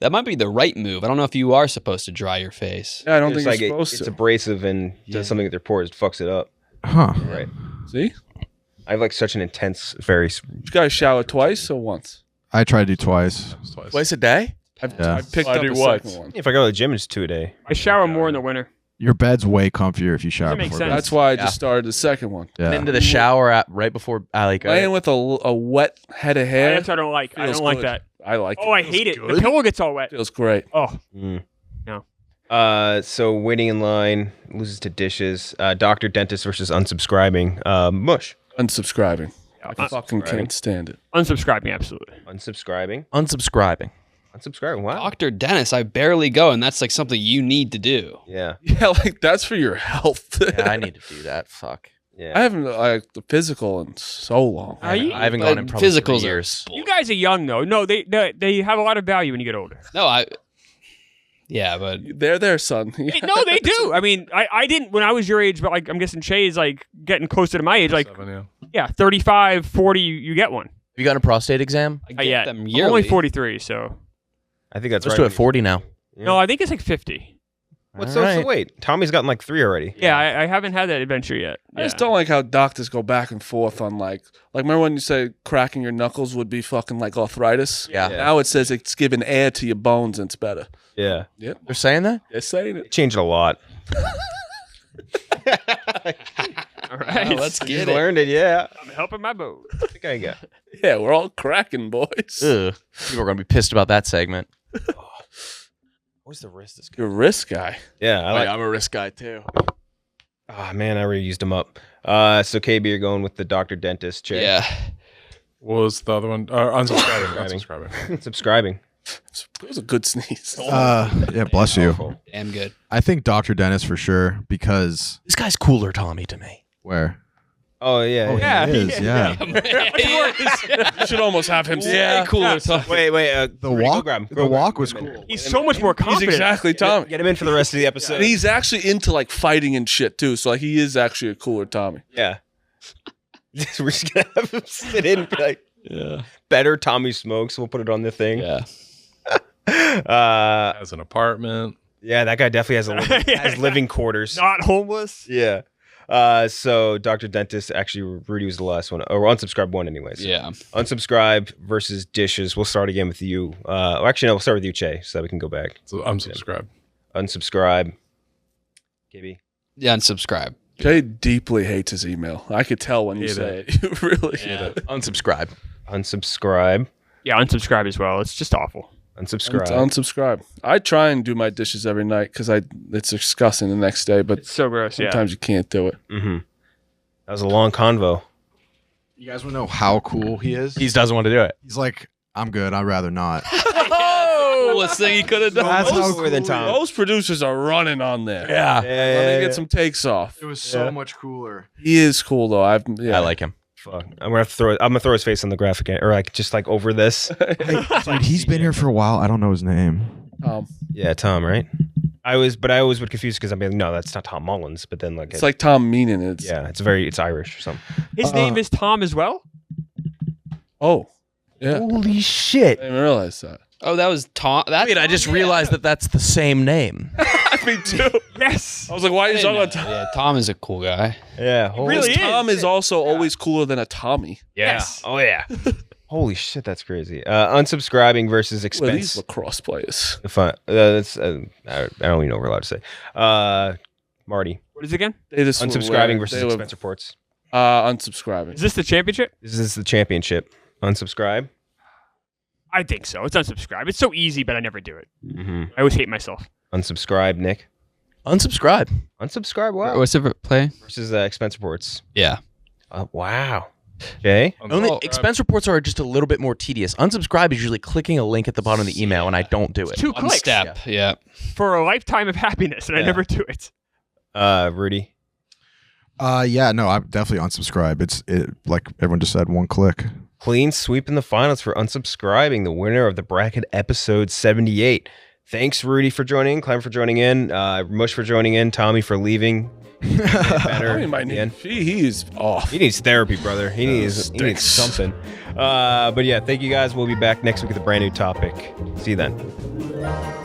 That might be the right move. I don't know if you are supposed to dry your face. Yeah, I don't It's think like you're supposed it's to. abrasive and does something with your pores. It fucks it up. Huh. Right. See, I have like such an intense, very. you gotta shower twice or once. I try to do twice. Twice a day? Yeah. I picked I up do a what? second one. If I go to the gym, it's 2 a day. I shower more in the winter. Your bed's way comfier if you shower Doesn't make before sense. bed. That's why I Yeah. just started the second one. Yeah. Into the shower right before I like. Laying with a wet head of hair. That's what I don't like. I Feels don't like good. that. I like Oh, it. I hate it. The pillow gets all wet. Feels great. Oh, So waiting in line loses to dishes. Doctor, dentist versus unsubscribing. Mush. Unsubscribing. I Uh, fucking can't stand it. unsubscribing, absolutely. Unsubscribing. Unsubscribing. Unsubscribing. Wow. Dr. Dennis, I barely go, and that's like something you need to do. Yeah. Yeah, like that's for your health. Yeah, I need to do that. Fuck. Yeah. I haven't like the physical in so long. Are you? I haven't gone in probably Physicals 3 are years. You guys are young though. No, they have a lot of value when you get older. No, yeah, but They're there, son. No, they do. I mean, I didn't when I was your age, but like I'm guessing Cheah's like getting closer to my age. Like 7, yeah. yeah, 35, 40, you get one. Have you gotten a prostate exam? I get Yeah, them I'm yearly. only 43, so I think that's Let's right. do it 40 now. Yeah. no, I think it's like 50. What's All what's the right. wait? Tommy's gotten like 3 already. Yeah, I haven't had that adventure yet. I just Yeah. don't like how doctors go back and forth on like remember when you say cracking your knuckles would be fucking like arthritis? Yeah. Now it says it's giving air to your bones and it's better. Yeah. They're saying that? They're saying it. Changed a lot. All right, let's Just get it. learned it. Yeah. I'm helping my boat. I think I got. Yeah, we're all cracking, boys. Ugh. People are going to be pissed about that segment. Where's the wrist? Is You're a risk guy. Yeah. I like. I'm a risk guy too. Oh man, I already used them up. So KB, you're going with the doctor, dentist, Cheah. Yeah. What was the other one? Unsubscribing. Unsubscribing. Subscribing. It was a good sneeze. Yeah, bless you. Awful. Damn good. I think Dr. Dennis for sure because This guy's cooler, Tommy, to me. where? Oh yeah. Oh, yeah. he is, yeah. You should almost have him. Yeah, cooler. Wait. The walk, the walk was cool. He's so much more He's confident. exactly Tommy. Get him in for the rest of the episode. And he's actually into like fighting and shit too. So like he is actually a cooler Tommy. Yeah. We're just gonna have him sit in and be like, Yeah. better Tommy smokes. We'll put it on the thing. Yeah. Has an apartment. Yeah, that guy definitely has living quarters. Not homeless. Yeah. So Dr. Dentist, actually Rudy was the last one, or unsubscribe one anyways. Yeah. Unsubscribe versus dishes. We'll start again with you. Actually, no, we'll start with you, Cheah, so that we can go back. So unsubscribe. Unsubscribe. KB. Yeah, unsubscribe. Jay deeply hates his email. I could tell when you Hate say it. You really hate it. Unsubscribe. Unsubscribe. Yeah, unsubscribe as well. It's just awful. Unsubscribe. Unsubscribe. I try and do my dishes every night because it's disgusting the next day, but It's so gross. Yeah. sometimes you can't do it. Mm-hmm. That was a long convo. You guys want to know how cool he is? He doesn't want to do it. He's like, I'm good. I'd rather not. Coolest thing he could have done. That's how cooler than Tom. Those producers are running on there. Yeah. Let me get some takes off. It was so much cooler. He is cool though. I like him. Fuck. I'm gonna throw his face on the graphic, or like just like over this. Dude, he's been here for a while. I don't know his name. Yeah, Tom, right? I always would confuse because I'm like, no, that's not Tom Mullins. But then like, It's like Tom Meanin. It's it's Irish or something. His name is Tom as well. oh yeah. Holy shit! I didn't realize that. Oh, that was Tom. That's Wait, I just realized that that's the same name. Me too. Yes. I was like, why are you talking about Tom? Yeah, Tom is a cool guy. Yeah, holy really is. Tom is also always cooler than a Tommy. Yes. Oh yeah. Holy shit, that's crazy. Unsubscribing versus Well, these expense. lacrosse players. Fun. That's I don't even know what we're allowed to say. Marty, What is it again? They just unsubscribing versus expense reports. unsubscribing. Is this the championship? This is the championship. Unsubscribe. I think so. It's unsubscribe. It's so easy, but I never do it. Mm-hmm. I always hate myself. Unsubscribe, Nick. Unsubscribe. Unsubscribe. Wow. What's the play? Versus expense reports. Yeah. Wow. Jay? Only expense reports are just a little bit more tedious. Unsubscribe is usually clicking a link at the bottom of the email, and I don't do it. 2 One clicks step. Yeah. for a lifetime of happiness, and I never do it. Rudy? Yeah, no, I'm definitely unsubscribe. It's like everyone just said, 1 click. Clean sweep in the finals for unsubscribing, the winner of the bracket episode 78. Thanks, Rudy, for joining in, Klemmer for joining in, Mush for joining in, Tommy for leaving. Better He's off. He needs therapy, brother. He needs Stinks. something. But yeah, thank you guys. We'll be back next week with a brand new topic. See you then.